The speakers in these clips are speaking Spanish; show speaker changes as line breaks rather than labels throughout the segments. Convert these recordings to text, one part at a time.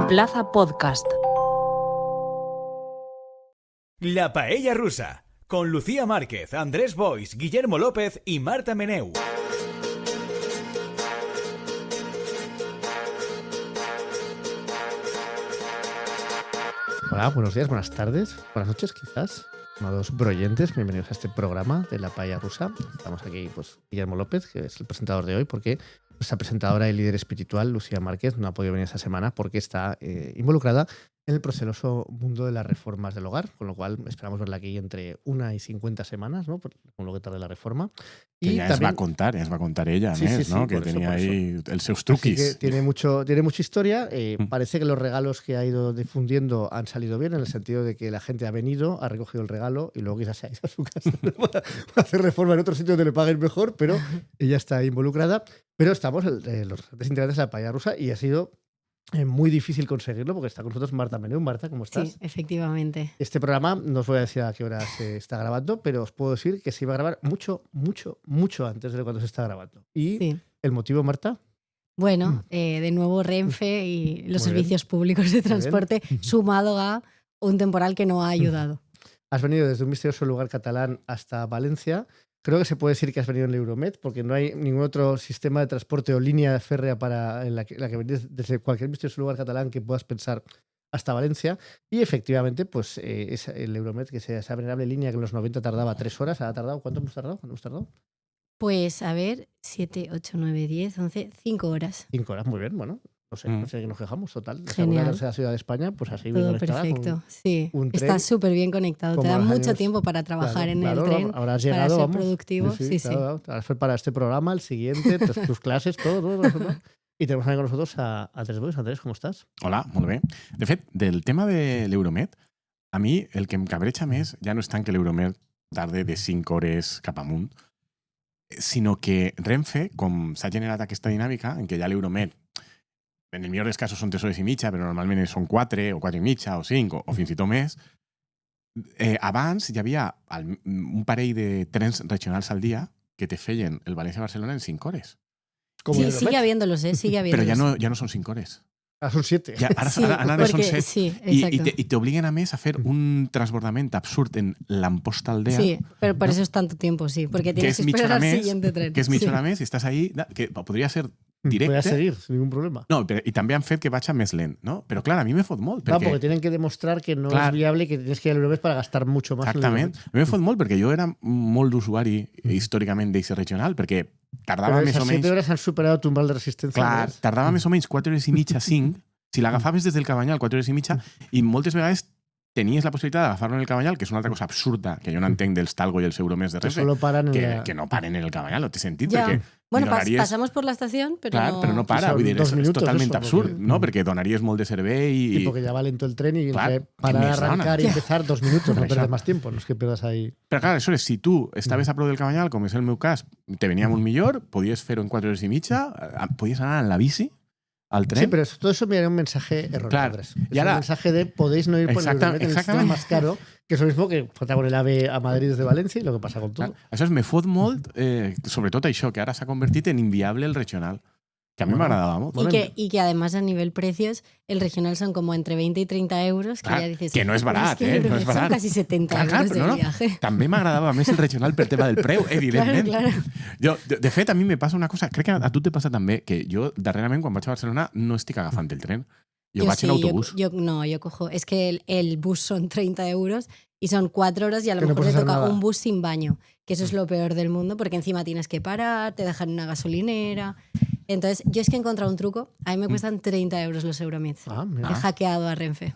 Plaza Podcast.
La Paella Rusa, con Lucía Márquez, Andrés Boix, Guillermo López y Marta Meneu.
Hola, buenos días, buenas tardes, buenas noches quizás, amados broyentes, bienvenidos a este programa de La Paella Rusa. Estamos aquí, pues, Guillermo López, que es el presentador de hoy, porque nuestra presentadora y líder espiritual, Lucía Márquez, no ha podido venir esta semana porque está involucrada en el proceloso mundo de las reformas del hogar, con lo cual esperamos verla aquí entre 1 y 50 semanas, ¿no? Con lo que tarde la reforma.
Que ya también... es va a contar ella,
sí,
¿no? Que tenía ahí el seus truquis.
Tiene mucha historia. Parece que los regalos que ha ido difundiendo han salido bien, en el sentido de que la gente ha venido, ha recogido el regalo y luego quizás se ha ido a su casa para hacer reforma en otro sitio donde le paguen mejor, pero ella está involucrada. Pero estamos los integrantes de La Paella Rusa y ha sido muy difícil conseguirlo porque está con nosotros Marta Meneu. Marta, ¿cómo estás?
Sí, efectivamente.
Este programa, no os voy a decir a qué hora se está grabando, pero os puedo decir que se iba a grabar mucho antes de cuando se está grabando. ¿Y sí. El motivo, Marta?
Bueno, de nuevo Renfe y los servicios públicos de transporte sumado a un temporal que no ha ayudado.
Has venido desde un misterioso lugar catalán hasta Valencia. Creo que se puede decir que has venido en el Euromed, porque no hay ningún otro sistema de transporte o línea férrea en la que venir desde cualquier misterioso lugar catalán que puedas pensar hasta Valencia. Y efectivamente, pues es el Euromed, que es esa venerable línea que en los 90 tardaba 3 horas. ¿Ha tardado? ¿Cuánto hemos tardado?
Pues a ver, 7, 8, 9, 10, 11, 5 horas.
5 horas, muy bien, bueno. No sé qué nos quejamos, total. La segunda y tercera ciudad de España, pues así bien conectada.
Todo perfecto, sí. Está súper bien conectado. Te da mucho tiempo para trabajar en el tren,
habrás llegado,
para ser productivo. Sí.
Claro. Para este programa, el siguiente, tus clases, todo. Y tenemos aquí con nosotros a Andrés Boix. Andrés, ¿cómo estás?
Hola, molt bé. De fet, del tema de l'Euromed, a mi el que em cabreja més ja no és tant que l'Euromed tarde de 5 hores cap amunt, sinó que Renfe, com s'ha generat aquesta dinàmica en què ja l'Euromed en el millor dels casos són 3 hores i mitja, però normalment són 4 o 4 i mitja o 5 o fins i tot més. Abans hi havia un parell de trens regionals al dia que te feien el València-Barcelona en 5 hores.
Sí, sigue habiéndolos, sigue habiéndolos.
Però ja no són 5 hores.
Són 7.
Ja, ara són 7.
Sí,
I t'obliguen a més a fer un transbordament absurd en l'Amposta Aldea.
Sí, pero por eso es tanto tiempo, sí. Porque tienes que esperar al siguiente tren.
Que és mitja hora més i estàs ahí, que podria ser directe.
Podria seguir, sin ningún problema.
No, i també han fet que vagi més lent, ¿no? Però clar, a mi me fot molt.
Porque tienen que demostrar que no es viable y que tienes que ir al Euromed para gastar mucho más.
Exactament. A mi me fot molt perquè jo era molt d'usuari històricament d'eixe regional, perquè tardava més o menys...
7 hores han superat tu umbral de resistència.
Clar, tardava més o menys 4 hores i mitja, 5. Si l'agafaves des del Cabanyal 4 hores i mitja, i moltes vegades tenies la possibilitat d'agafar-lo en el Cabanyal, que és una altra cosa absurda, que jo no entenc dels Talgo i els Euromeds de Renfe, que no paren en el Cabanyal, no té sentit, perquè...
Bueno, pasamos por la estación, pero
clar, però no para, vull dir, és totalment absurd, no? Perquè donaries molt de servei
y porque ya va lento el tren y para arrancar y empezar 2 minutos, no perdes más tiempo, no es que pierdas ahí...
Però clar, aleshores, si tu estaves a prop del Cabanyal, com és el meu cas, te venia molt millor, podies fer-ho en 4 hores i mitja, podies anar en la bici, al tren.
Sí, pero todo eso me da un mensaje erróneo,
claro.
Andrés. Es un mensaje de podéis no ir por el Euromed, el sistema más caro, que es lo mismo que pasa con el AVE a Madrid desde València y lo que pasa con todo.
Això me fot molt, sobretot això, que ara s'ha convertit en inviable el regional, que a mí me agradaba mucho.
Y que además a nivel precios, el regional son como entre 20 y 30 euros, que ya dices...
Que no es barat,
no es barat. Son casi 70 euros de viaje.
També m'agradava més el regional per tema del preu, evidentment.
Claro.
De fet, a mi me passa una cosa, crec que a tu te passa també, que jo darrerament quan vaig a Barcelona no estic agafant el tren. Yo vaig en autobús.
Yo cojo... Es que el bus son 30 euros y son 4 horas y a lo mejor te toca un bus sin baño, que eso es lo peor del mundo, porque encima tienes que parar, te dejan en una gasolinera... Entonces, yo es que he encontrado un truco. A mí me cuestan 30 euros los Euromeds. He hackeado a Renfe.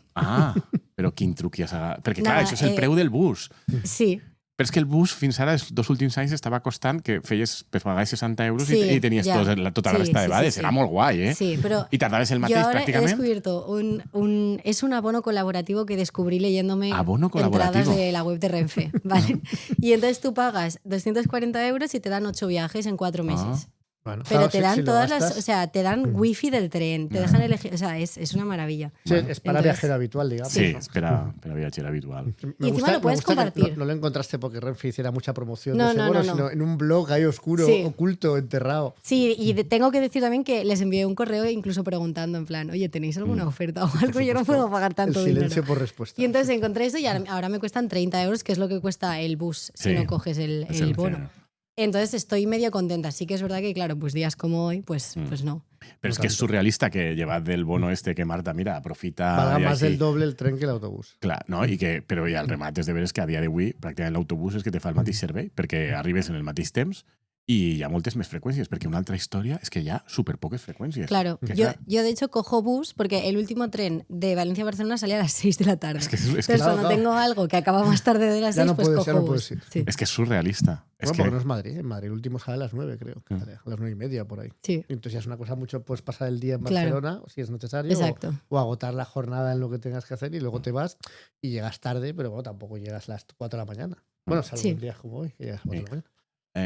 Però quin truc ja s'ha... Perquè clar, això és el preu del bus.
Sí.
Però és que el bus fins ara, els 2 últims anys, estava costant que feies per pagar 60 euros i tenies tota la resta de vades. Era molt guai, eh?
Sí, però
I tardaves el mateix, pràcticament.
Yo ahora he descubierto es un abono colaborativo que descubrí leyéndome entradas de la web de Renfe, ¿vale? Y entonces tú pagas 240 euros y te dan 8 viajes en 4 meses.
Bueno,
Pero
claro,
te dan
si lo
todas
gastas,
o sea, te dan wifi del tren, te dejan elegir, o sea, es una maravilla.
sí, es para
Entonces-
viajero habitual, digamos.
Sí,
¿no?
espera viatger habitual.
Y encima lo puedes
me gusta que
compartir.
no lo encontraste porque Renfe hiciera mucha promoción
No,
de ese
no,
bono,
no, no.
sino en un blog ahí oscuro,
Sí.
oculto, enterrado.
Sí, y tengo que decir también que les envié un correo incluso preguntando en plan, oye, ¿tenéis alguna oferta o algo? Yo no puedo pagar tanto
El
dinero.
silencio por respuesta.
Y entonces encontré eso y ahora me cuestan 30 euros, que es lo que cuesta el bus si
Sí,
no coges el
Es el
bono.
cero.
Entonces estoy medio contenta. Sí que es verdad que, claro, pues días como hoy, pues no.
Pero es que es surrealista que llevad del bono este que Marta, mira, aprofita...
Valga
i
más
així.
del doble el tren que el autobús.
Clar, no? Però hi ha el remat és de veres que a dia d'avui pràcticament l'autobús és que te fa el mateix servei perquè arribes en el mateix temps i hi ha moltes més freqüències, perquè una altra història és que hi ha superpoques freqüències.
Claro,
Que
yo
clar,
de hecho cojo bus porque el último tren de Valencia a Barcelona salía a las 6 de la tarde.
és que
Entonces
claro,
cuando
claro.
tengo algo que acaba más tarde de las
Ya
6,
no
pues
puedes,
cojo
ya no
bus.
puedes ir.
Sí,
és que és surrealista. És
Bueno,
que...
porque no es Madrid. En Madrid el último sale a las 9, creo. Que sale a las 9:30 por ahí.
sí,
Y entonces ya es una cosa mucho, pues pasar el día en
Claro.
Barcelona, si es necesario,
exacto.
o agotar la jornada en lo que tengas que hacer y luego te vas y llegas tarde, pero bueno, tampoco llegas a las 4 de la mañana. Bueno, salvo
Sí.
en días como hoy, que llegas a 4 de la mañana.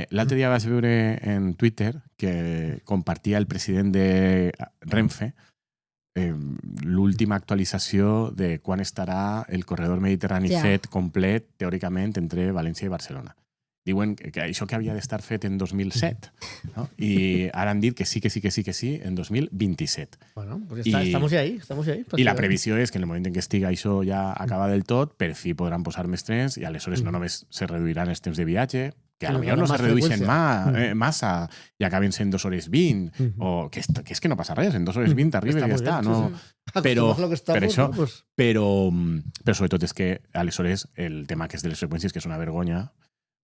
L'altre dia vaig veure en Twitter que compartia el president de Renfe l'última actualització de quan estarà el corredor mediterrani
Ja.
fet complet, teòricament, entre València i Barcelona. Diuen que això que havia d'estar fet en 2007, no? I ara han dit que sí, en 2027.
Bueno, pues
Y-
estamos ya ahí, estamos ya ahí.
I la previsió és que en el moment en què estigui això ja acaba del tot, per fi podran posar més trens i aleshores no només se reduiran els temps de viatge, que
Sinó
potser
que
no se
más
redueixen
freqüència.
massa i acaben sent 2 hores 20, o que és que no passa res, en 2 hores 20 arribes i ja està. No? Però-
lo que estamos,
per això-
¿no? Pues,
Però sobretot és que aleshores el tema que és de les freqüències, que és una vergonya,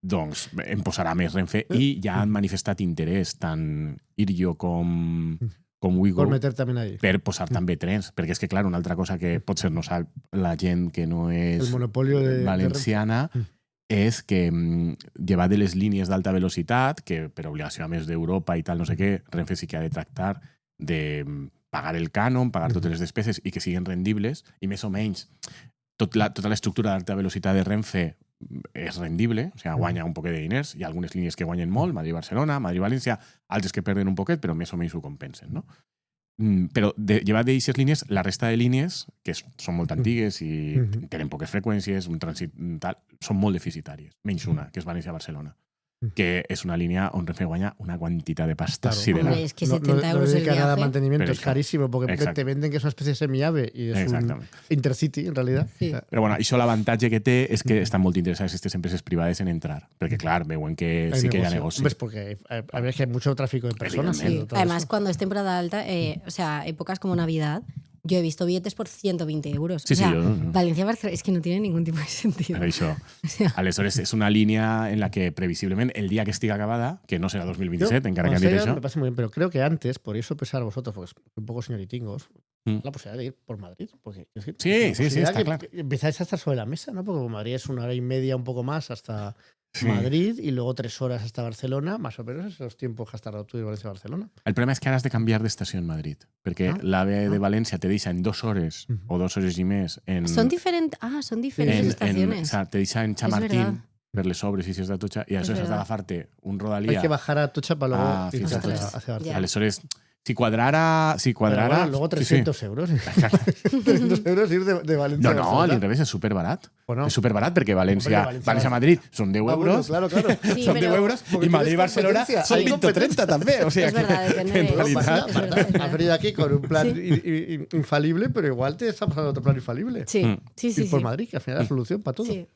doncs em posarà més Renfe i ja han manifestat interès tant Iryo com Wigo
por meter también ahí.
per posar també trens, perquè és que, clar, una altra cosa que potser no sap la gent que no és
El monopolio de
valenciana
Renfe.
és que, llevat de les línies d'alta velocitat, que per obligació a més d'Europa i tal, no sé què, Renfe sí que ha de tractar de pagar el cànon, pagar totes les despeses i que siguin rendibles, i més o menys tota l'estructura d'alta velocitat de Renfe és rendible, o sigui, guanya un poquet de diners. Hi ha algunes línies que guanyen molt, Madrid-Barcelona, Madrid-València, altres que perden un poquet, però més o menys ho compensen, no? Però llevat d'aixes línies, la resta de línies, que són molt antigues i tenen poques freqüències, un trànsit tal, són molt deficitàries. Menys una, que és València-Barcelona, que és una línia on Renfe guanya una quantitat de pasta
Claro.
sideral.
Hombre, es que 70 euros el
dedica nada a
viaje.
mantenimiento,
Pero
es
eso.
carísimo, porque
Exacto.
te venden que es una especie de semiave y es un
Exactament.
intercity, en realidad.
Sí.
Però bueno, això l'avantatge que té és que estan molt interessades aquestes empreses privades en entrar, perquè clar, veuen que sí que hi ha negoci.
Hombre, es porque a ver que hay mucho tráfico de personas.
Evidentemente.
¿no?
Sí.
Todo
Además,
eso.
cuando es temporada alta, o sea, épocas como Navidad, yo he visto billetes por 120 euros.
Sí,
o sea,
sí, jo-
Valencia-Barcelona es que no tiene ningún tipo de sentido.
Per això.
O sea,
Aleshores, és una línia en la que previsiblement el dia que estigui acabada, que no serà 2027,
Yo,
encara que han
cuando
dit
sea,
això,
me parece muy bien, pero creo que antes, por eso pensar vosotros, porque sois un poco señoritingos, la posibilidad de ir por Madrid. Porque es que
Sí,
es una
sí, sí,
posibilidad
está
que
claro.
empezáis a estar sobre la mesa, ¿no? Porque Madrid es 1 hora y media, un poco más, hasta
Sí.
Madrid y luego 3 horas hasta Barcelona, más o menos esos los tiempos que has tardado tú de Valencia a Barcelona.
El problema és que ara has de canviar d'estació en Madrid, perquè
Ah.
l'AVE de
Ah.
València te deixa en 2 hores o 2 hores i més en...
son diferentes. Ah, son diferentes estaciones.
o sea, te deixa en
verdad.
Chamartín per les obres i si és d'Atocha, i aleshores has
verdad.
d'agafar-te un
Hay
Rodalía.
que bajar a Atocha para luego
Ah,
irte
fíjate.
hacia Barcelona.
Ya.
Aleshores, si quadrara...
Pero bueno, luego
sí,
300 euros. 300 euros ir de Valencia
No,
a
no, a
Barcelona.
l'inrevés és superbarat.
Bueno,
És superbarat perquè
València-
València-Madrid són 10
ah, bueno,
euros,
claro, claro.
Sí,
són
pero-
10 euros
Porque
i Madrid-Barcelona
tienes competencia,
són
hay
20 o 30 també. O sigui,
Es verdad, depende
en
de-
No,
realitat...
Marta,
es verdad, es verdad.
has venido aquí con un plan
Sí.
infalible, pero igual te está pasando otro plan infalible.
Sí,
Mm.
sí, sí.
Ir por
sí.
Madrid, que al final es la solución para todo.
Sí.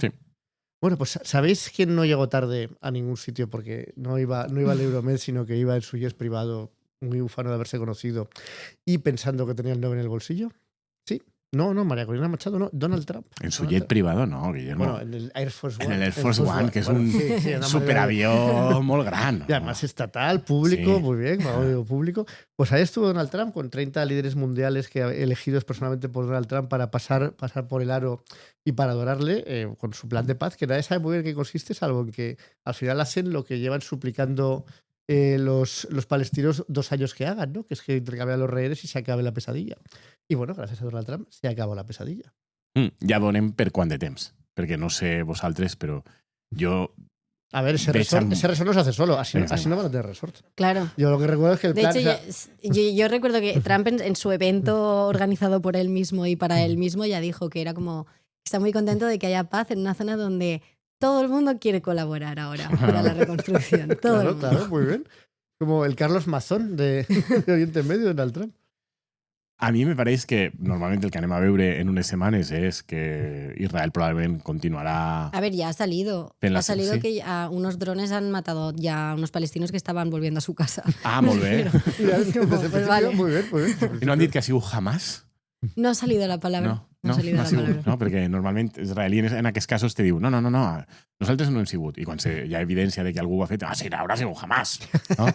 Bueno, pues ¿sabéis que no llegó tarde a ningún sitio porque no iba al Euromed, sino que iba en su jet privado, muy ufano de haberse conocido y pensando que tenía el 9 en el bolsillo? Sí. No, María Corina Machado, no. Donald Trump.
En su
Donald
jet
Trump.
privado, no, Guillermo.
Bueno, en el Air Force One.
En el Air Force One, que és
Bueno,
un
sí, sí, una manera de-
superavió molt gran.
Y además estatal, público,
Sí.
muy bien, audio público. Pues ahí estuvo Donald Trump con 30 líderes mundiales que elegidos personalmente por Donald Trump para pasar por el aro y para adorarle con su plan de paz, que nadie sabe muy bien en qué consiste, salvo en que al final hacen lo que llevan suplicando los palestinos 2 años que hagan, ¿no? Que es que intercambian los rehenes y se acabe la pesadilla. Y bueno, gracias a Donald Trump se acabó la pesadilla.
Ja veurem per quant de temps, perquè no sé vosaltres, però jo
A ver, ese resort no se hace solo, así no van a tener resort.
Claro.
Yo lo que recuerdo es que el
de
plan...
hecho, yo recuerdo que Trump en su evento organizado por él mismo y para él mismo ya dijo que era como... Está muy contento de que haya paz en una zona donde todo el mundo quiere colaborar ahora para la reconstrucción. Todo el mundo.
Claro, muy bien. Como el Carlos Mazón de Oriente Medio, Donald Trump.
A mi me pareix que normalment el que anem a veure en unes setmanes és que Israel probablement continuará...
A ver, ya ha salido. Ha salido
sí.
que unos drones han matado ya a unos palestinos que estaban volviendo a su casa.
Ah, molt bé.
Pues vale.
Muy bien, muy bien.
I no han dit que ha sigut Hamas?
No ha salido la palabra.
No ha sigut, no, perquè normalment Israel en aquests casos te diu no, nosaltres no hem sigut. I quan hi ha evidència de que algú ho ha fet, sí, haurà sigut Hamas. No?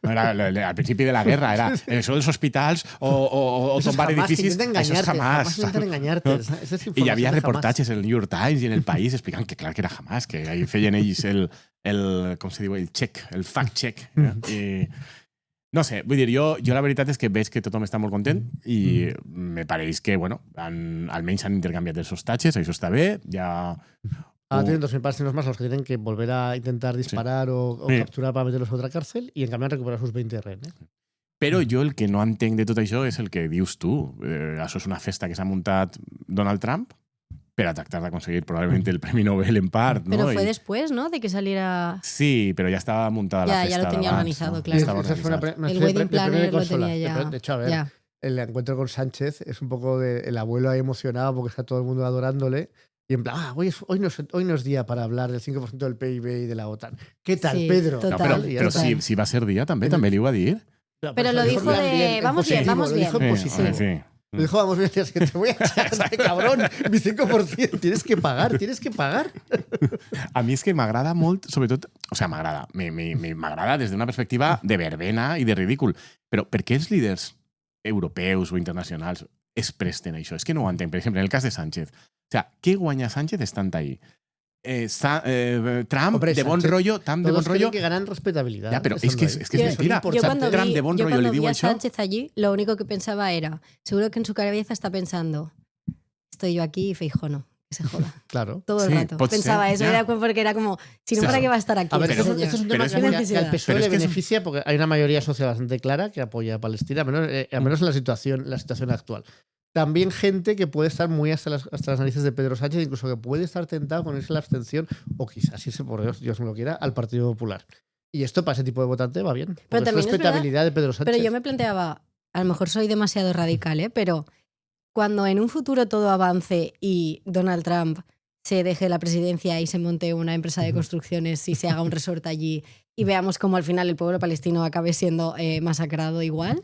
Al principi de la guerra era això dels hospitals o tombar edificis, això és Hamas. I hi havia reportatges en el New York Times i en el País explicant que clar que era Hamas, que ahí feien ells com se diu, el check, el fact check. I no sé, vull dir, jo la veritat és que veig que tothom està molt content i me pareix que, bueno, almenys han intercanviat els hostatges, això està bé, ja...
Ahora tienen 2.000 palestinos más a los que tienen que volver a intentar disparar o capturar para meterlos a otra cárcel y en cambio han recuperado sus 20 rehenes.
Però jo el que no entenc de tot això és el que dius tu. Això és una festa que s'ha muntat Donald Trump per a tractar d'aconseguir probablement el Premi Nobel en part. ¿no?
Pero fue después, ¿no? De que saliera...
Sí, pero ya estaba montada la festa.
Ya lo tenía organizado, ¿no? Claro.
Estaba organizado.
El wedding planner lo tenía ya.
De hecho, a ver, el encuentro con Sánchez es un poco el abuelo ahí emocionado porque está todo el mundo adorándole. Y en plan, hoy no es día para hablar del 5% del PIB y de la OTAN. ¿Qué tal,
sí,
Pedro?
Total,
no, pero si va a ser día també li ho va dir.
No,
pero lo dijo de... Vamos bien.
Lo dijo en positivo.
Sí.
Lo dijo, vamos bien, es que te voy a echar, cabrón, mi 5%, tienes que pagar.
A mi és que m'agrada molt, sobretot, o sigui, m'agrada des d'una perspectiva de verbena i de ridícul, però per què els líders europeus o internacionals es presten a això? És que no ho entenc. Per exemple, en el cas de Sánchez, o sea, què guanya Sánchez estant ahí? Trump, hombre, de bon rollo, Trump de bon rollo...
que ganan respetabilidad.
Ya, pero es que es mentira.
Trump
de bon rollo le digo
a
eso.
Sánchez allí, lo único que pensaba era, seguro que en su cabeza está pensando, estoy yo aquí y Feijóo no, que se joda.
Claro.
Todo el rato. Pensaba eso, era porque era como, si no, ¿para qué va a estar aquí?
A ver, esto es un tema que al PSOE le beneficia porque hay una mayoría social bastante clara que apoya a Palestina, al menos en la situación actual. También gente que puede estar muy hasta las narices de Pedro Sánchez, incluso que puede estar tentado con irse a la abstención o quizás irse, por Dios me lo quiera, al Partido Popular. Y esto para ese tipo de votante va bien.
Pero también
es respetabilidad de Pedro Sánchez.
Pero yo me planteaba, a lo mejor soy demasiado radical, pero cuando en un futuro todo avance y Donald Trump se deje la presidencia y se monte una empresa de construcciones y se haga un resort allí y veamos cómo al final el pueblo palestino acabe siendo masacrado igual...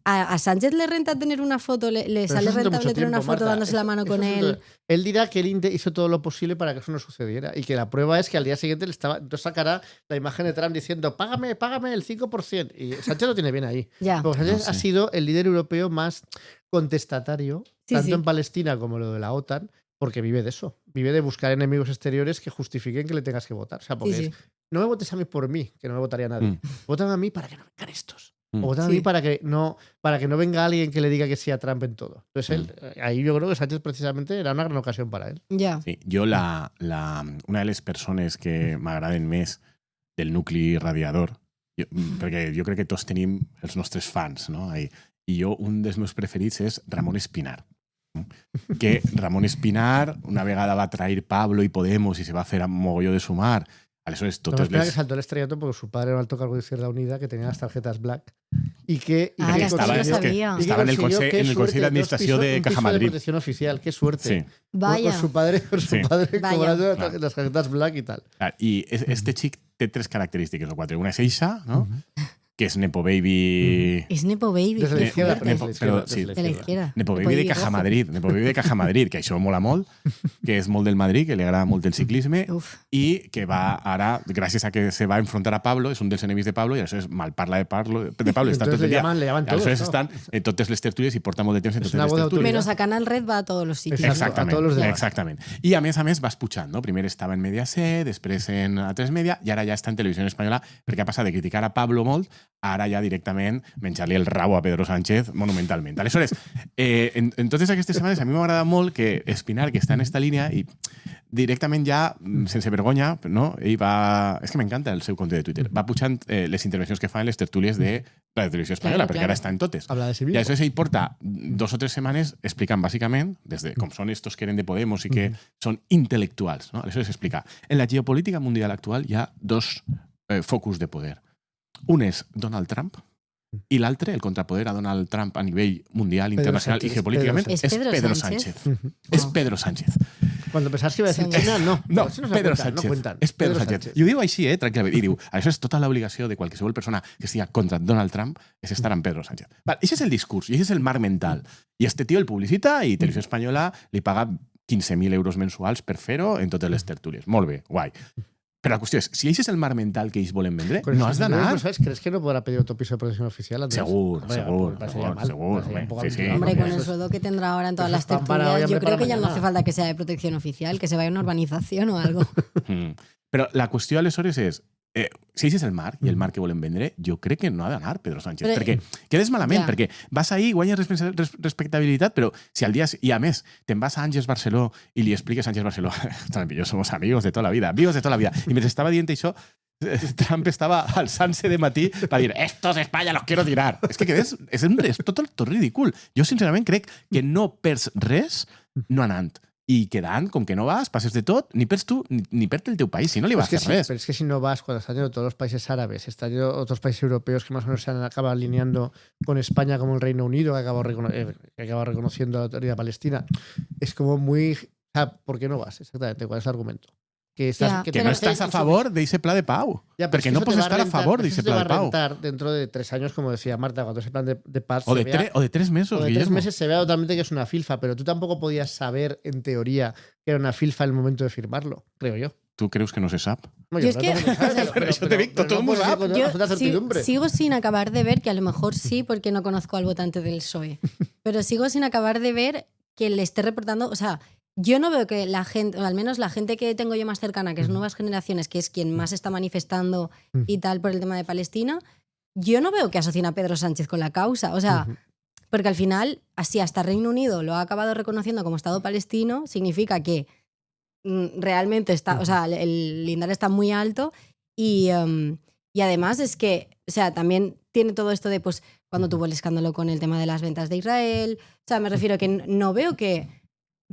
¿A Sánchez le renta tener una foto? ¿Le sale rentable tener una foto dándose la mano con él?
Él dirá que él hizo todo lo posible para que eso no sucediera y que la prueba es que al día siguiente entonces sacará la imagen de Trump diciendo págame el 5%. Y Sánchez lo tiene bien ahí. Porque Sánchez ha sido el líder europeo más contestatario, tanto en Palestina como lo de la OTAN, porque vive de eso. Vive de buscar enemigos exteriores que justifiquen que le tengas que votar. O sea, porque no me votes a mí por mí, que no me votaría nadie. Vótame a mí para que no vengan estos. O votan a mí para que no venga alguien que le diga que sí a Trump en todo. Entonces, ahí yo creo que Sánchez precisamente era una gran ocasión para él.
Sí, jo una de les persones que m'agraden més del nucli radiador, perquè jo crec que tots tenim els nostres fans, no? I jo, un dels meus preferits és Ramon Espinar. Que Ramon Espinar una vegada va trair Pablo i Podemos i se va fer a mogolló de sumar. Aleshores, totes
que saltó el estrellato porque su padre era un alto cargo de Izquierda Unida que tenía las tarjetas black y que
estaba en el Consejo de Administración de Caja Madrid.
De protección oficial, qué suerte.
Sí.
Vaya.
Con su padre cobrando las tarjetas black y tal.
Y este chic té tres característiques o quatre. Una és eixa, no? Que és Nepo Baby...
És Nepo Baby.
Des de la izquierda.
De la izquierda.
Nepo Baby de Caja Madrid. Nepo Baby de Caja Madrid, que això mola molt, que és molt del Madrid, que li agrada molt el ciclisme, i que va ara, gràcies a que se va enfrontar a Pablo, és un dels enemics de Pablo, i aleshores malparla de Pablo està tot el dia. Aleshores estan en totes les tertúlies i porta molt de temps en totes les tertúlies.
Menos a Canal Red va a todos los sitios.
Exactament. I a més vas pujant, no? Primer estava en Mediaset, després en A3 Media, i ara ja està en Televisió Espanyola, perquè ha passat de criticar a Pablo molt ara ja directament menjar-li el rabo a Pedro Sánchez monumentalment. Aleshores, en totes aquestes setmanes a mi m'agrada molt que Espinar, que està en esta línia, i directament ja, sense vergonya, no? Ell va... És que m'encanta el seu compte de Twitter. Va pujant les intervencions que fa en les tertúlies de la televisió espanyola, perquè ara està en totes.
Habla de civil.
I aleshores ell porta 2 o 3 setmanes explicant bàsicament, des de com són estos que eren de Podemos i que són intel·lectuals, no? Aleshores explica, en la geopolítica mundial actual hi ha 2 focus de poder. Un és Donald Trump i l'altre, el contrapoder a Donald Trump a nivell mundial, internacional i geopolíticament, és Pedro Sánchez. És Pedro Sánchez.
Cuando pensabas que iba a decir China, no.
No,
Eso
Pedro
cuentan,
Sánchez.
No cuentan.
És Pedro Sánchez. I ho diu així, tranquil·lament. I diu, això és tota l'obligació de qualsevol persona que estigui contra Donald Trump és estar amb Pedro Sánchez. Vale, ese és el discurs, i ese és el marc mental. I este tio el publicita i Televisió Espanyola li paga 15.000 euros mensuals per fer-ho en totes les tertúlies. Molt bé, guai. Però la qüestió és, si això és el marc mental que ells volen vendre,
Con
no
eso,
has
si
d'anar...
no sabes, ¿crees que no podrá pedir otro piso de protección oficial? Andrés?
Seguro,
Hombre,
seguro,
parecería
seguro,
mal,
seguro,
parecería un poco
sí, sí.
aventurado.
Hombre, con
¿no?
el sueldo que tendrá ahora en todas las
Están parados
tertulias,
ya
yo creo que ya no
mañana.
hace falta que sea de protección oficial, que se vaya a una urbanización o algo.
Però la qüestió, aleshores, és si aquest és el marc i el marc que volen vendre, jo crec que no ha d'anar Pedro Sánchez,
Però,
perquè quedes malament,
ja.
perquè vas ahir, guanyes respectabilitat, però si al dia... I a més, te'n vas a Àngels Barceló i li expliques a Àngels Barceló jo somos amigos de toda la vida, amigos de toda la vida. I mentre estava dient això, Trump estava alçant-se de matí per dir estos de España los quiero tirar. És que quedes... És tot ridícul. Jo, sincerament, crec que no perds res no anant. I quedant, com que no vas, passes de tot, ni perds tu, ni perd el teu país, si no li vas a hacer res.
Pero es que si no vas, cuando están yendo todos los países árabes, están yendo otros países europeos que más o menos se acaban alineando con España como el Reino Unido, que acaba reconociendo la autoridad palestina, es como muy... O sea, ¿por qué no vas? Exactamente, ¿cuál es el argumento? Que,
Ya,
Que
pero
no estàs a favor d'eixe pla de pau.
Ya, pero
Perquè
es que
no
eso te
pots
va a
estar a
rentar-
favor
eso
d'eixe
te
pla
va
de
a
pau.
rentar dentro de 3 años, como decía Marta, cuando ese plan de paz
O
se vea-
de 3 mesos,
o de 3
Guillermo.
meses se vea totalmente que es una filfa, pero tú tampoco podías saber, en teoría, que era una filfa en el momento de firmarlo, creo yo.
Tu creus que no se sap?
Bueno,
Yo es que-
todo el mundo sabe,
Pero eso te digo, todo el mundo
puedes
sabe.
decir con
Yo
absoluta certidumbre.
sigo sin acabar de ver, que a lo mejor sí, porque no conozco al votante del PSOE, pero sigo sin acabar de ver que le esté reportando, o sea, yo no veo que la gente, o al menos la gente que tengo yo más cercana, que es nuevas generaciones, que es quien más está manifestando y tal por el tema de Palestina, yo no veo que asocien a Pedro Sánchez con la causa, o sea, porque al final, así hasta Reino Unido lo ha acabado reconociendo como Estado palestino, significa que realmente está, o sea, el lindar está muy alto y además es que, o sea, también tiene todo esto de, pues, cuando tuvo el escándalo con el tema de las ventas de Israel, o sea, me refiero que no veo que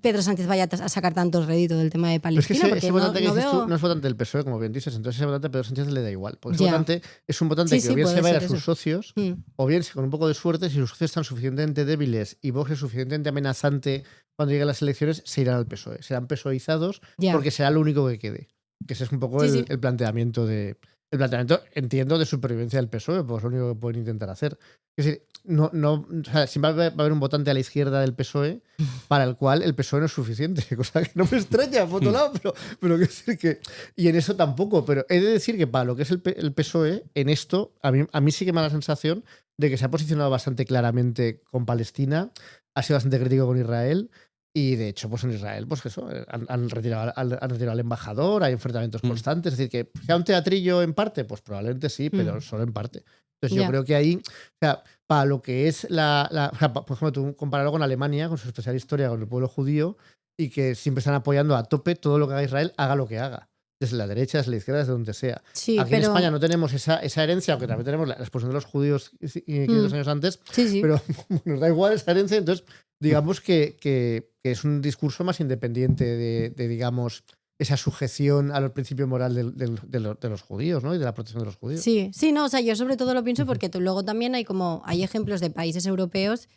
Pedro Sánchez vaya a sacar tanto rédito del tema de
Pero es que
Palestina,
ese
porque
votante que
no
dices
veo...
tú no es votante del PSOE, como bien dices, entonces ese votante a Pedro Sánchez le da igual. Porque ese
Ya.
votante es un votante
Sí,
que
sí,
o bien
puede
se va a ir a
ser
sus
eso.
socios, o bien, con un poco de suerte, si sus socios están suficientemente débiles y Vox es suficientemente amenazante cuando lleguen las elecciones, se irán al PSOE. Serán PSOEizados
Ya.
porque será lo único que quede. Que ese es un poco
Sí, sí.
el planteamiento de... El planteamiento, entiendo, de supervivencia del PSOE, pues es lo único que pueden intentar hacer. Es decir, o sea, siempre va a haber un votante a la izquierda del PSOE para el cual el PSOE no es suficiente, cosa que no me extraña, por otro lado, pero quiero decir que... Y en eso tampoco, pero he de decir que para lo que es el PSOE, en esto, a mí sí que me da la sensación de que se ha posicionado bastante claramente con Palestina, ha sido bastante crítico con Israel. Y de hecho, pues en Israel, pues eso, han retirado al embajador, hay enfrentamientos constantes. Es decir, que sea un teatrillo en parte, pues probablemente sí, pero solo en parte. Entonces yo creo que ahí, o sea, para lo que es o sea, por ejemplo, tú compararlo con Alemania, con su especial historia con el pueblo judío, y que siempre están apoyando a tope todo lo que haga Israel, haga lo que haga. Desde la derecha, desde la izquierda, desde donde sea.
Sí,
Aquí en España no tenemos esa herencia, aunque también tenemos la expulsión de los judíos 500 años antes,
Sí.
pero nos da igual esa herencia. Entonces, digamos que es un discurso más independiente de, digamos, esa sujeción al principio moral de los judíos, ¿no? Y de la protección de los judíos.
Sí, no, o sea, yo sobre todo lo pienso porque luego también hay ejemplos de países europeos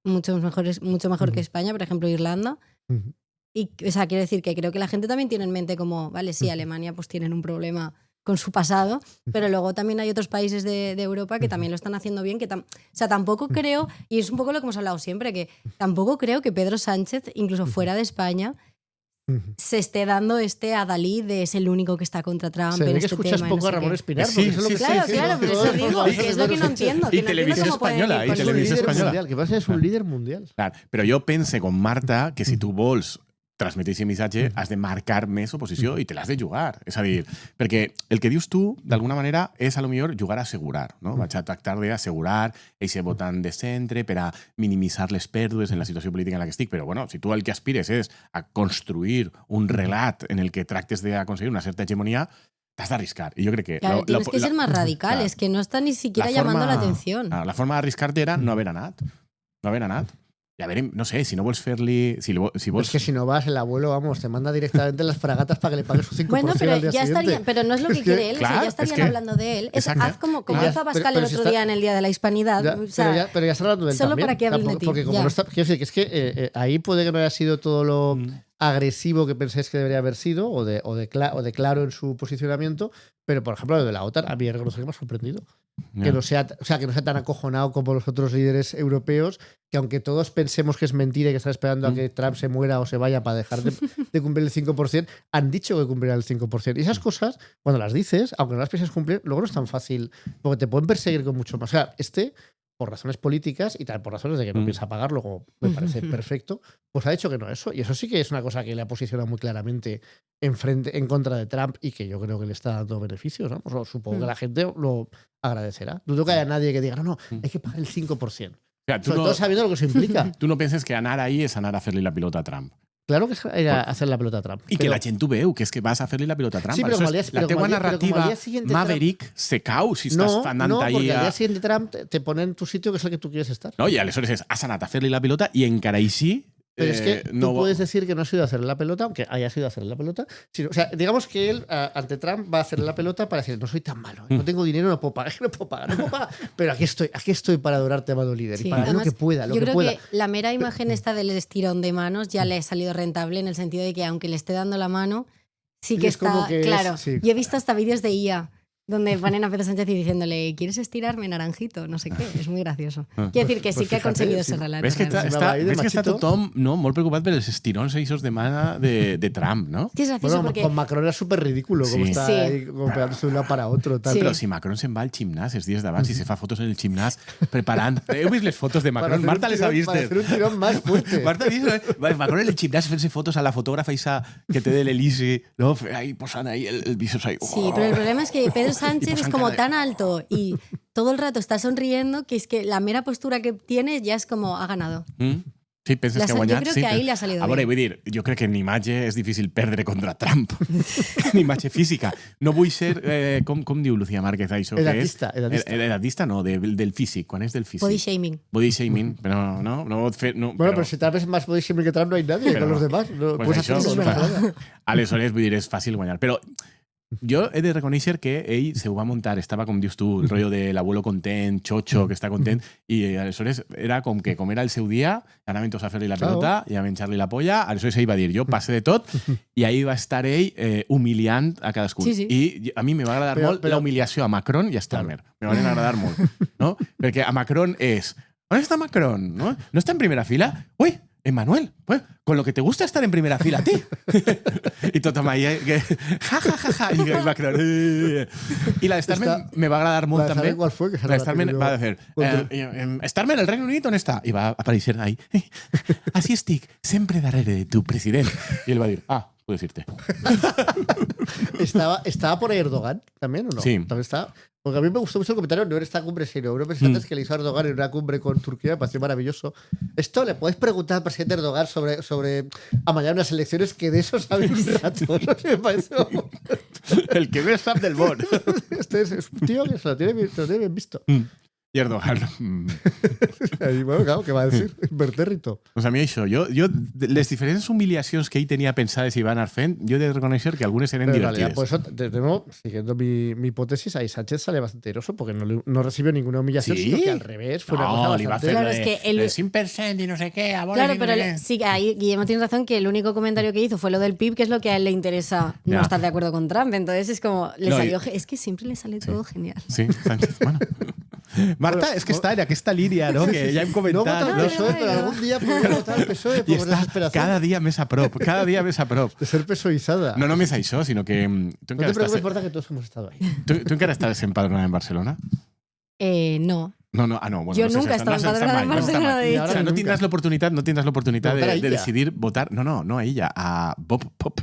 mucho mejor que España, por ejemplo, Irlanda. Y, o sea, quiero decir que creo que la gente también tiene en mente como, vale, sí, Alemania pues tienen un problema con su pasado, pero luego también hay otros países de Europa que también lo están haciendo bien, o sea, tampoco creo, y es un poco lo que hemos hablado siempre, que tampoco creo que Pedro Sánchez, incluso fuera de España, se esté dando adalid de es el único que está contra Trump
Se ve
en
que
este
escuchas
tema.
poco
no
a
sé
Ramón
qué.
Espinar,
Sí,
porque eso es lo
sí,
que
Claro,
está diciendo.
claro, pero eso digo, que es lo que no entiendo.
Y
Que no entiendo
Televisión
cómo pueden
Espanyola,
ir
y
por
Televisión
su-
Espanyola.
Mundial, que pasa es un líder mundial.
Clar, però jo pense com Marta que si tu vols transmetre aquest missatge, has de marcar més oposició i te l'has de jugar. És a dir, perquè el que dius tu, d'alguna manera, és a lo millor jugar a assegurar. No? Vaig a tractar d'assegurar aquest votant de centre per a minimitzar les pèrdues en la situació política en la que estic. Però, bueno, si tu el que aspires és a construir un relat en el que tractes d'aconseguir una certa hegemonia, t'has d'arriscar. Y yo creo que...
Claro, tienes que ser más radical, claro. Es que no está ni siquiera llamando la atención.
La forma de arriscar-te era no haver anat. No haver anat. Y a ver, no sé, si no vols fer-li... Si vols...
Es que si no vas, el abuelo, vamos, te manda directamente las fragatas para que le pagues un 5%
bueno, pero
al día
ya
siguiente.
Estaría, pero no es lo que quiere él,
claro,
o sea, ya estarían hablando de él. Haz como hizo Abascal el otro día en el Día de la Hispanidad.
Ya,
o sea,
pero ya está hablando de él
solo
también.
para que hablen de ti.
Porque como no está... Quiero decir, que es que ahí puede que no haya sido todo lo agresivo que pensáis que debería haber sido, o de claro en su posicionamiento, pero, por ejemplo, lo de la OTAN, a mí reconocer que me ha sorprendido. Que no sea tan acojonado como los otros líderes europeos, que aunque todos pensemos que es mentira y que están esperando a que Trump se muera o se vaya para dejar de cumplir el 5%, han dicho que cumplirán el 5%. Y esas cosas, cuando las dices, aunque no las pienses cumplir, luego no es tan fácil, porque te pueden perseguir con mucho más. O sea, por razones políticas y también por razones de que no piensa pagarlo, como me parece perfecto, pues ha dicho que no eso. Y eso sí que es una cosa que le ha posicionado muy claramente en contra de Trump y que yo creo que le está dando beneficios, ¿no? Pues supongo que la gente lo agradecerá. Dudo que haya nadie que diga, no, hay que pagar el 5%. O sea, sobre todo sabiendo lo que eso implica.
Tú no pienses que anar ahí es anar a hacer-li la pilota a Trump.
Claro que es ir a hacer la pelota a Trump.
I que la gent ho veu, que és que vas a fer-li la pilota a Trump.
Sí, però
la teua narrativa Maverick se cau si estàs anant
ahí. No, porque al día
a...
siguiente Trump te pone en tu sitio que es el que tú quieres estar.
No, i aleshores has anat a fer-li la pilota i encara així...
Pero es que tú puedes decir que no has ido a hacerle la pelota, aunque haya sido a hacerle la pelota. O sea, digamos que él, ante Trump, va a hacerle la pelota para decir, no soy tan malo, no tengo dinero, no puedo pagar, pero aquí estoy para adorarte, amado líder, y para además, lo que pueda,
yo creo que la mera imagen esta del estirón de manos ya le ha salido rentable en el sentido de que aunque le esté dando la mano, sí que está, claro. Sí. Yo he visto hasta vídeos de IA donde ponen a Pedro Sánchez y diciéndole, ¿quieres estirarme, naranjito? No sé qué. Es muy gracioso. Quiero decir que sí que ha conseguido ese relato.
Ves que està tothom molt preocupat per els estirons eixos de mà de Trump, ¿no?
Sí, es gracioso porque...
Con Macron era súper ridículo, como está ahí pegándose de un lado para otro. Tal.
Sí. Però si Macron se'n va al gimnàs els dies d'abans i se fa fotos en el gimnàs preparant... Heu vist les fotos de Macron? Marta les ha vist.
Para hacer un tirón más fuerte.
Marta ha vist Macron en el gimnàs fent-se fotos a la fotògrafa esa que té de l'Elise, ¿no? Ahí posant ahí el bíceps ahí.
Sí, pero el problema es que Pedro Sánchez es como tan alto y todo el rato está sonriendo que es que la mera postura que tiene ya es como ha ganado.
Sí, penses que ha guanyat?
Jo crec que ahir li ha salido
bé. A veure, vull dir, jo crec que en imatge és difícil perdre contra Trump. En imatge física. No vull ser... com diu Lucía Márquez això?
Edatista.
Edatista no, del físic. Quan és del físic?
Body shaming.
Body shaming, però no
bueno, pero si tal vez más body shaming que Trump no hay nadie con los demás. No,
pues això, aleshores, vull dir, és fàcil guanyar. Però jo he de reconèixer que ell se ho va muntar, estava com dius tu, el rotllo de l'abuelo content, xocho, que està content, i aleshores era com que, com era el seu dia, anaven tots a fer-li la pelota i a menjar-li la polla, aleshores ell va dir, jo passe de tot, i ahí va estar ell humiliant a cadascú.
Sí.
I a mi me va agradar molt la humiliació a Macron i a Starmer. Me van agradar molt. No? Perquè a Macron és, on està Macron? No està en primera fila? Ui, Emmanuel, pues, con lo que te gusta estar en primera fila a ti. Y tothom ahí, ja, y Macron. Y la de Starmer me va a agradar molt també.
¿Cuál fue?
La de Starmer va a decir, Starmer, el Reino Unido, ¿on està? I va aparèixer ahí. Así estic, sempre darrere de tu, president. Y él va a dir, puedes irte.
¿Estaba por ahí Erdogan también o no?
Sí.
También estaba. Porque a mí me gustó mucho el comentario, no en esta cumbre, sino Europa antes que le hizo a Erdogan en una cumbre con Turquía, me pareció maravilloso. Esto le podéis preguntar al presidente Erdogan sobre amañar unas elecciones, que de eso sabe un rato. No sé, me pareció...
El que ve sap del bon.
Este es un tío que se lo tiene bien visto.
I Erdogan.
I bueno, claro, què va a decir? Impertèrrito.
Pues a mi això, jo les diferents humiliacions que ell tenia pensades i va anar fent, jo he de reconèixer que algunes eren divertides.
Por eso, de nuevo, siguiendo mi hipótesis, ahí Sánchez sale bastante eroso porque no recibió ninguna humillación, sino que al revés fue una cosa bastante...
Claro, es que el
100% y no sé qué.
Claro, pero sí, ahí Guillermo tiene razón que el único comentario que hizo fue lo del PIB, que es lo que a él le interesa no estar de acuerdo con Trump. Entonces es como, le salió... Es que siempre le sale todo genial.
Sí, Sánchez, bueno... Marta, és que està en aquesta línia, no? Que ja hem comentat.
No vota el PSOE, però algun dia podrà votar el PSOE per desesperació.
Cada dia més a prop.
De ser pesoizada.
No només això, sinó que...
No te preocupes, Marta, que todos hemos estado ahí.
¿Tú encara estàs empadronada en Barcelona?
No.
Bueno,
yo
no
nunca he estado empadronada en Barcelona, de hecho.
O sea, no tendrás la oportunidad
Votar
de decidir votar. No a ella, a Bob Pop.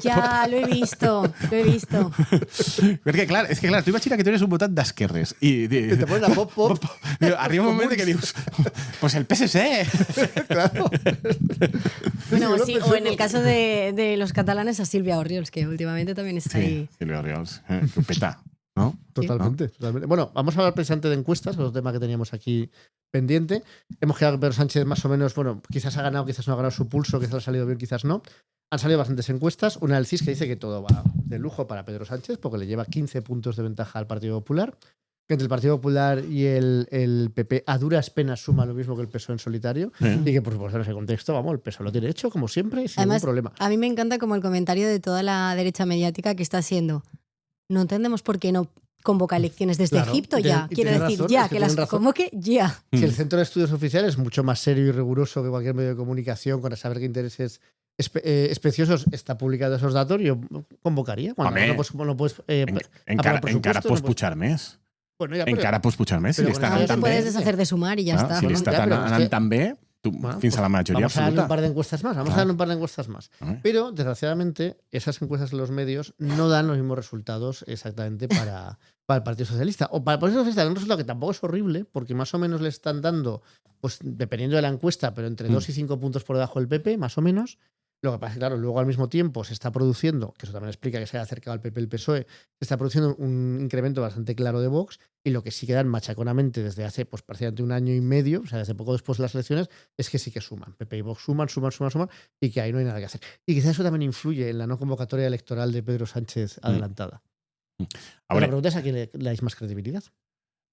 Ya, lo he visto.
Perquè, clar, tu imagina que tu eres un votant d'esquerres i
te ponen a Pop.
Arriba un moment que dius pues el PSC.
Claro.
Bueno, sí, o en el caso de los catalanes a Silvia Orriols, que últimamente también está ahí.
Silvia Orriols, que peta, ¿no?
Totalmente. Bueno, vamos a hablar precisamente de encuestas, otro tema que teníamos aquí pendiente. Hemos quedado que Pedro Sánchez más o menos, bueno, quizás ha ganado, quizás no ha ganado su pulso, quizás ha salido bien, quizás no. Han salido bastantes encuestas. Una del CIS que dice que todo va de lujo para Pedro Sánchez porque le lleva 15 puntos de ventaja al Partido Popular. Que entre el Partido Popular y el PP a duras penas suma lo mismo que el PSOE en solitario. Y que, por supuesto, en ese contexto, vamos, el PSOE lo tiene hecho, como siempre, y sin ningún problema.
A mí me encanta como el comentario de toda la derecha mediática que está siendo no entendemos por qué no convoca elecciones desde Egipto ya. Quiero decir, razón, ya, que las convoque ya.
Si el Centro de Estudios Oficiales es mucho más serio y riguroso que cualquier medio de comunicación con saber qué intereses especiosos está publicado esos datos, yo convocaría. Cuando no puedes
encara pots pujar més.
Bueno, ja,
encara pots pujar més. Si
l'està anant tan bé. Puedes deshacer de sumar y ya está.
Si l'està anant tan bé, fins a la mayoría
absoluta.
Vamos
a darle un par de encuestas más. Pero, desgraciadamente, esas encuestas de los medios no dan los mismos resultados exactamente para el Partido Socialista. O para el Partido Socialista, un resultado que tampoco es horrible, porque más o menos le están dando, pues dependiendo de la encuesta, pero entre 2 y 5 puntos por debajo del PP, más o menos. Lo que pasa es que, claro, luego al mismo tiempo se está produciendo, que eso también explica que se haya acercado al PP el PSOE, se está produciendo un incremento bastante claro de Vox, y lo que sí quedan machaconamente desde hace pues prácticamente un año y medio, o sea, desde poco después de las elecciones, es que sí que suman. PP y Vox suman, y que ahí no hay nada que hacer. Y quizás eso también influye en la no convocatoria electoral de Pedro Sánchez adelantada. La pregunta es a quién le dais más credibilidad.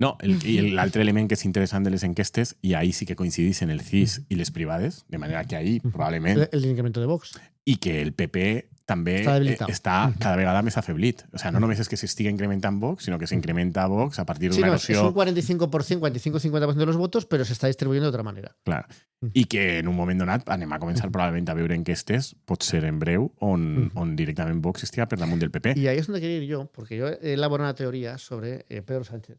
No, i l'altre element que és interessant de les enquestes, i ahí sí que coincideixen el CIS i les privades, de manera que ahí probablement...
El incremento de Vox.
I que el PP també està cada vegada més afeblit. O sea, no només és que s'estigui incrementant Vox, sinó que s'incrementa Vox a partir d'una erosió...
Es un 45%, 50% de los votos, però s'està distribuyendo d'altra manera.
Clar. I que en un moment donat anem a començar probablement a veure enquestes, pot ser en breu, on directament Vox estiga per damunt del PP.
Y ahí es donde quería ir yo, porque yo he elaborado una teoría sobre Pedro Sánchez.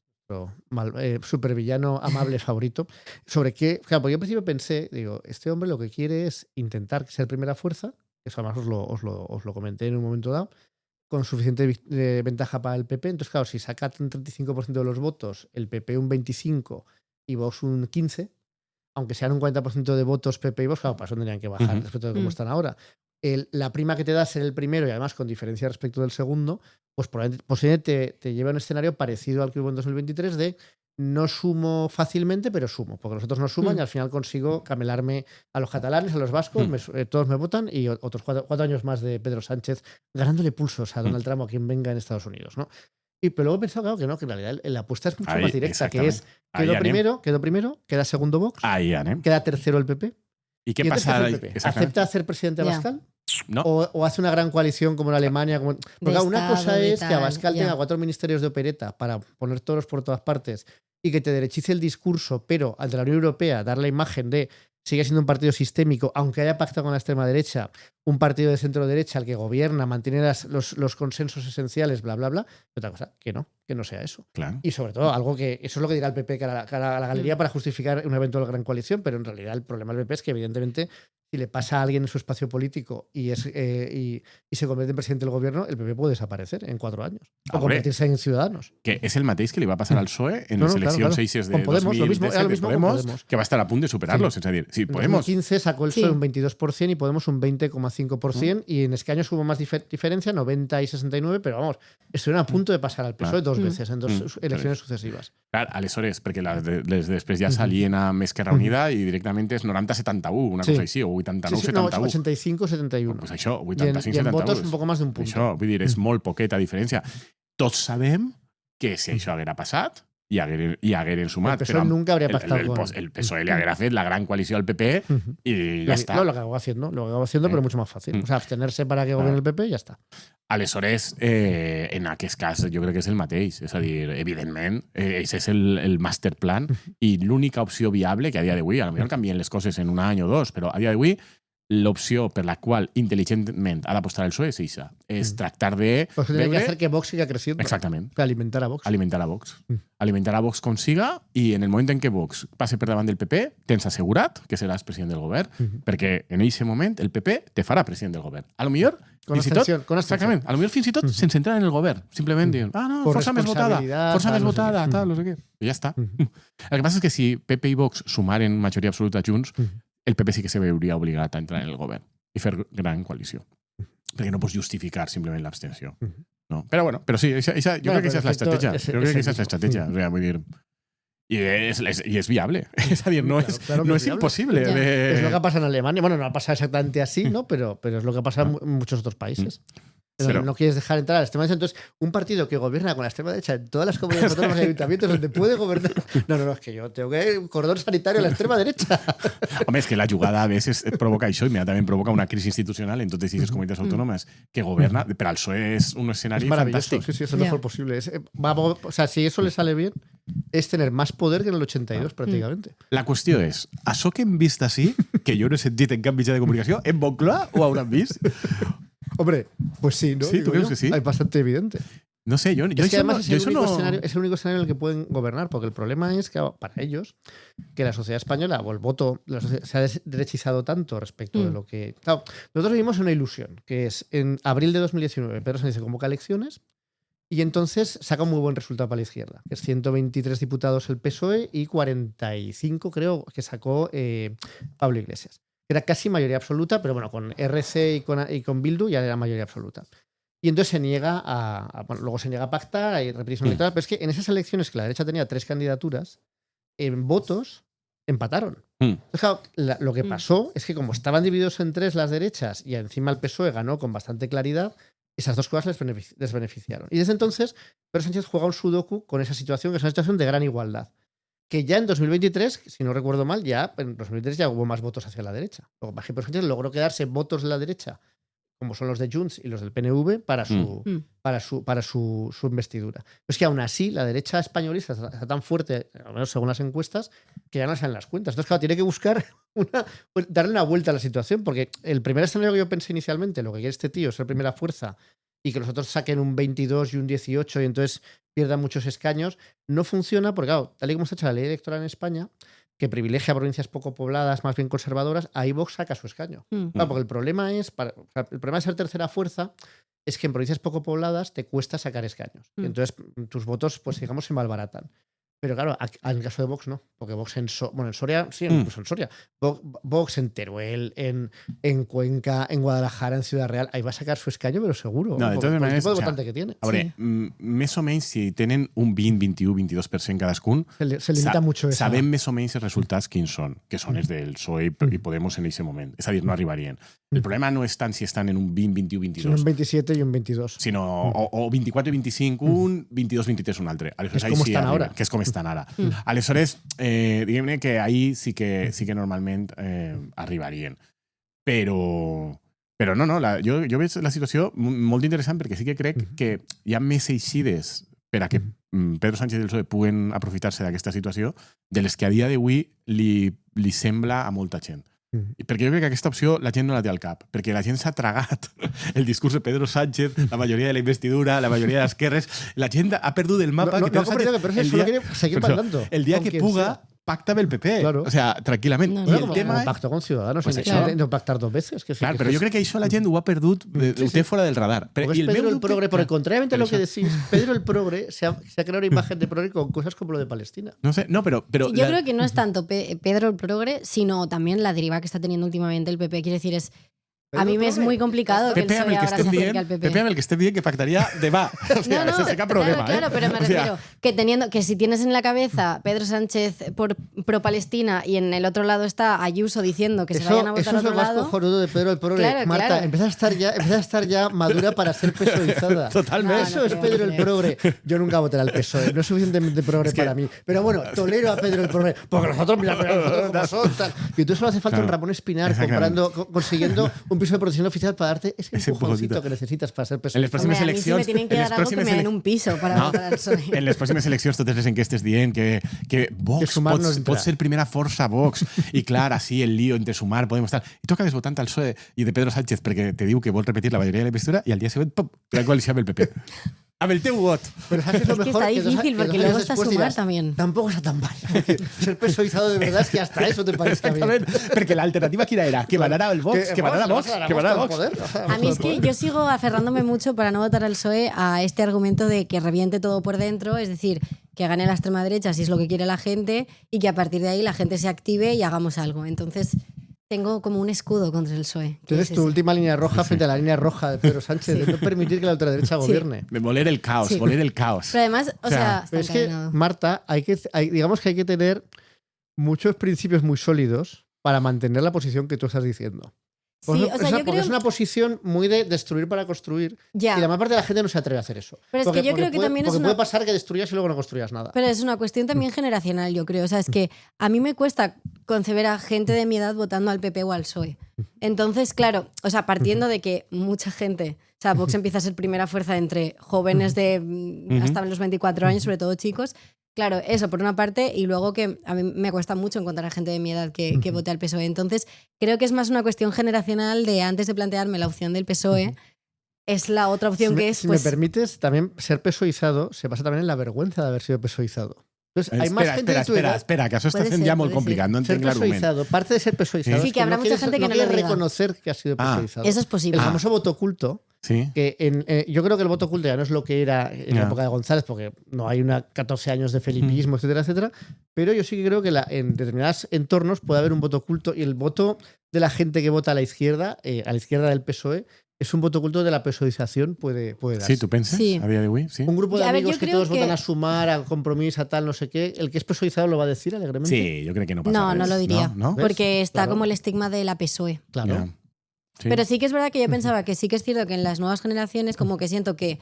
Supervillano amable favorito, sobre qué. Claro, porque yo al principio pensé, digo, este hombre lo que quiere es intentar ser primera fuerza, eso además os lo comenté en un momento dado, con suficiente ventaja para el PP. Entonces, claro, si saca un 35% de los votos, el PP un 25% y Vox un 15%, aunque sean un 40% de votos PP y Vox, claro, para eso tendrían que bajar respecto de cómo están ahora. La prima que te da ser el primero y además con diferencia respecto del segundo, pues posiblemente te lleva a un escenario parecido al que hubo en 2023 de no sumo fácilmente, pero sumo, porque los otros no suman y al final consigo camelarme a los catalanes, a los vascos, todos me votan y otros 4 años más de Pedro Sánchez ganándole pulsos a Donald Trump o a quien venga en Estados Unidos, ¿no? Pero luego he pensado, claro, que en realidad la apuesta es mucho más directa, que es quedó primero, queda segundo Vox, queda tercero el PP.
¿Y qué pasa?
¿Acepta hacer presidente a Abascal?
No.
O hace una gran coalición como en Alemania. Porque una cosa es que Abascal tenga 4 ministerios de opereta para poner toros por todas partes y que te derechice el discurso, pero ante la Unión Europea dar la imagen de sigue siendo un partido sistémico, aunque haya pactado con la extrema derecha, un partido de centro derecha al que gobierna, mantiene los consensos esenciales, bla, bla, bla. Otra cosa, que no sea eso.
Claro.
Y sobre todo, algo que eso es lo que dirá el PP cara a la galería para justificar una eventual gran coalición, pero en realidad el problema del PP es que evidentemente si le pasa a alguien en su espacio político y se convierte en presidente del gobierno, el PP puede desaparecer en 4 años. O convertirse en Ciudadanos.
Que és el mateix que li va passar al PSOE en les eleccions eixes de
Podemos,
2017 de Podemos, que va estar a punt de superar-los. És a dir, si Podemos...
En 2015 sacó el PSOE un 22% y Podemos un 20,5%, y en escaños hubo más diferencia, 90 y 69, pero vamos, estuvieron a punto de pasar al PSOE 2 veces en 2 elecciones sucesivas.
Clar, aleshores, perquè les després ja salien a Esquerra Unida i directament és 90-71, una cosa així, o 89-71.
No, 85-71.
Pues això, 85-71.
Y en votos un poco más de un punto.
Això, vull dir, és molt poqueta diferència. Tots sabem que si això haguera passat, i hagueren sumat.
El PSOE nunca habría pactado
el PSOE le haguera fet la gran coalició al PP y ya está.
No, lo acabó haciendo, pero mucho más fácil. O sea, abstenerse para que gobierne el PP y ya está.
Aleshores, en aquest cas jo crec que és el mateix. És a dir, evidentment, aquest és el master plan i l'única opció viable que a dia d'avui, potser canvien les coses en un any o dos, però a dia d'avui l'opció per la qual intel·ligentment ha d'apostar el PSOE és això. És tractar de...
Pues tiene que hacer que Vox siga creciendo.
Exactament.
Alimentar a Vox.
Alimentar a Vox. Alimentar a Vox com siga i en el moment en què Vox passi per davant del PP tens assegurat que seràs president del govern perquè en aquest moment el PP te farà president del govern. A lo millor
con abstención.
Exactament. A lo millor fins i tot sense entrar en el govern. Simplement diuen, no, força més votada, tal, no sé què. I ja està. El que passa és que si PP i Vox sumaren majoria absoluta junts, el PP sí que se veuria obligat a entrar en el govern i fer gran coalició. Perquè no pots justificar simplement l'abstenció. No? Però bueno, però sí, jo crec que aquesta és l'estratègia. Jo crec que aquesta és l'estratègia. O sigui, vull dir... I és viable. Es decir, no es imposible.
Es lo que pasa en Alemania. Bueno, no ha pasado exactamente así, ¿no? Pero es lo que pasa en muchos otros países. Pero no quieres dejar entrar a la extrema derecha. Entonces, un partido que gobierna con la extrema derecha en todas las comunidades autónomas y ayuntamientos donde puede gobernar... No, es que yo tengo que ir un cordón sanitario a la extrema derecha.
Hombre, es que la jugada a veces provoca això, inmediatament provoca una crisis institucional en totes aquestes comunitats autònomes que governa, pero al PSOE es un escenario fantástico.
Sí, es lo mejor posible. O sea, si eso le sale bien, es tener más poder que en el 82, prácticamente.
La qüestió és, això que hem vist així, que jo no he sentit en cap mitjà de comunicació, en Moncloa ho hauran vist?
Hombre, pues sí, ¿no?
Sí, ¿tú crees que sí?
Es bastante evidente.
No sé, yo
es que además es el único escenario en el que pueden gobernar, porque el problema es que para ellos, que la sociedad española o el voto se ha derechizado tanto respecto de lo que... Claro, nosotros vivimos en una ilusión, que es en abril de 2019, Pedro Sánchez convoca elecciones y entonces saca un muy buen resultado para la izquierda, que es 123 diputados el PSOE y 45 creo que sacó Pablo Iglesias. Era casi mayoría absoluta, pero bueno, con RC y con Bildu ya era mayoría absoluta. Y entonces se niega luego se niega a pactar, hay repetición electoral, pero es que en esas elecciones que la derecha tenía 3 candidaturas, en votos empataron. Entonces, claro, lo que pasó es que como estaban divididos en 3 las derechas y encima el PSOE ganó con bastante claridad, esas dos cosas les beneficiaron. Y desde entonces, Pedro Sánchez juega un sudoku con esa situación, que es una situación de gran igualdad. Que ya en 2023, si no recuerdo mal, en 2023 ya hubo más votos hacia la derecha. Lo que pasa es que Pedro Sánchez logró quedarse votos de la derecha, como son los de Junts y los del PNV, para su investidura. Pero es que aún así la derecha españolista está tan fuerte, al menos según las encuestas, que ya no salen las cuentas. Entonces, claro, tiene que buscar darle una vuelta a la situación, porque el primer escenario que yo pensé inicialmente, lo que quiere este tío es ser primera fuerza y que los otros saquen un 22 y un 18 y entonces pierdan muchos escaños, no funciona porque, claro, tal y como está hecha la ley electoral en España, que privilegia a provincias poco pobladas, más bien conservadoras, ahí Vox saca su escaño. Claro, porque el problema es, el problema de ser tercera fuerza es que en provincias poco pobladas te cuesta sacar escaños. Y entonces tus votos, pues digamos, se malbaratan. Pero claro, en el caso de Vox no, porque Vox en Soria, sí, incluso en Soria, Vox en Teruel, en Cuenca, en Guadalajara, en Ciudad Real, ahí va a sacar su escaño, pero seguro.
No, de totes maneres,
el tipo de votante que tiene.
A veure, més o menys, si tenen un 20, 21, 22% cadascun,
se limita mucho eso.
Sabem més o menys els resultats quins són, que són els del PSOE i Podemos en aquest moment. És a dir, no arribarien. El problema no és tant si estan en un 20, 21, 22.
Sino un 27 y un 22.
Sinó, o 24 i 25, un 22, 23, un altre.
Aleshores, és com estan ara.
Que és com estan ara. Aleshores, diguem-ne que ahí sí que normalment arribarien. Però no, jo veig la situació molt interessant perquè sí que crec que hi ha més eixides per a que Pedro Sánchez i el PSOE puguen aprofitar-se d'aquesta situació de les que a dia d'avui li sembla a molta gent. Perquè jo crec que aquesta opció la gent no la té al cap, perquè la gent s'ha tragat el discurs de Pedro Sánchez, la majoria de la investidura, la majoria de l'esquerres, la gent ha perdut el mapa.
No,
el dia que puga pacta amb el PP.
Claro.
O sea, tranquil·lament.
No, el tema es... pacto con Ciudadanos.
Pues
no pactar 2 veces.
Claro, pero yo creo que això la gent ho ha perdut, ho té fora del radar.
Pero es Pedro el Progre, porque contrariamente a lo que decís, Pedro el Progre se ha creado una imagen de Progre con cosas como lo de Palestina.
No sé, no, pero
yo creo que no es tanto Pedro el Progre, sino también la deriva que está teniendo últimamente el PP. Quiere decir, a mí me es muy complicado que el PSOE ahora se acerque al PP.
Pepe amb el que estem dient que pactaria demà. O sea, sense cap problema.
Claro, pero me refiero que si tienes en la cabeza Pedro Sánchez pro Palestina y en el otro lado está Ayuso diciendo que se vayan a votar a otro lado.
Eso es lo más cojonudo de Pedro el Progre.
Claro,
Marta, empieza a estar ya madura para ser PSOEizada.
Totalmente.
Eso es Pedro el Progre. Yo nunca votaré al PSOE. No es suficientemente progre para mí. Pero bueno, tolero a Pedro el Progre. Porque nosotros, mira, como son tal. Y tú solo hace falta un Ramón Espinar consiguiendo un piso de protección oficial para darte ese empujoncito que necesitas para ser PSOE.
En les pròximes eleccions...
A mi sí me tienen que dar algo que me den un piso para votar al PSOE.
En les pròximes eleccions totes les enquestes dient que Vox pot ser primera força Vox i clar, així el lío entre sumar podem estar... I tu acabes votant al PSOE i de Pedro Sánchez perquè te diu que vol repetir la majoria de la investidura i al dia següent, pum, la coalició amb el PP. Amb el teu vot.
Pero ¿sabes qué es lo mejor?
Está difícil porque luego está sumar
dirás,
también.
Tampoco está tan mal. Ser PSOizado de verdad es que hasta eso te parece bien.
Perquè l'alternativa quina era? Que ganara el Vox, que ganara Vox, que ganara Vox.
A mí es que yo sigo aferrándome mucho para no votar al PSOE a este argumento de que reviente todo por dentro, es decir, que gane la extrema derecha si es lo que quiere la gente y que a partir de ahí la gente se active y hagamos algo. Entonces tengo como un escudo contra el PSOE.
Tienes tu última línea roja frente a la línea roja de Pedro Sánchez, de no permitir que la ultraderecha gobierne.
De voler el caos, voler el caos.
Pero además, o sea
pero es que, Marta, digamos que hay que tener muchos principios muy sólidos para mantener la posición que tú estás diciendo.
Sí,
Porque es una posición muy de destruir para construir
ya.
Y la mayor parte de la gente no se atreve a hacer eso.
Pero es que yo creo que también es
puede pasar que destruyas y luego no construyas nada.
Pero es una cuestión también generacional, yo creo. O sea, es que a mí me cuesta concebir a gente de mi edad votando al PP o al PSOE. Entonces, claro, o sea, partiendo de que mucha gente... O sea, Vox empieza a ser primera fuerza entre jóvenes de hasta los 24 años, sobre todo chicos. Claro, eso por una parte, y luego que a mí me cuesta mucho encontrar a gente de mi edad que vote al PSOE. Entonces, creo que es más una cuestión generacional de antes de plantearme la opción del PSOE, es la otra opción que es...
Si me permites, también ser PSOizado se basa también en la vergüenza de haber sido PSOizado. Entonces, hay más gente de tu edad.
Espera, que això està sent ja molt complicat, no entenc l'argument.
Parte de ser PSOizado
sí,
es que
habrá mucha gente que no
quiere
lo diga.
reconocer que ha sido PSOizado.
Eso es posible.
El famoso voto oculto.
Sí.
Que yo creo que el voto oculto ya no es lo que era en la época de González, porque no hay 14 años de felipismo, etcétera, etcétera. Pero yo sí que creo que en determinados entornos puede haber un voto oculto y el voto de la gente que vota a la izquierda del PSOE, es un voto oculto de la PSOización puede darse.
Sí, ¿tú piensas? Sí. A día de hoy, sí.
Un grupo de amigos que todos votan a Sumar, a Compromís, a tal, no sé qué. ¿El que es PSOizado lo va a decir alegremente?
Sí, yo creo que no pasa.
No lo diría.
¿No?
Porque está como el estigma de la PSOE.
Claro.
Yeah. Sí.
Pero sí que es verdad que yo pensaba que sí que es cierto que en las nuevas generaciones como que siento que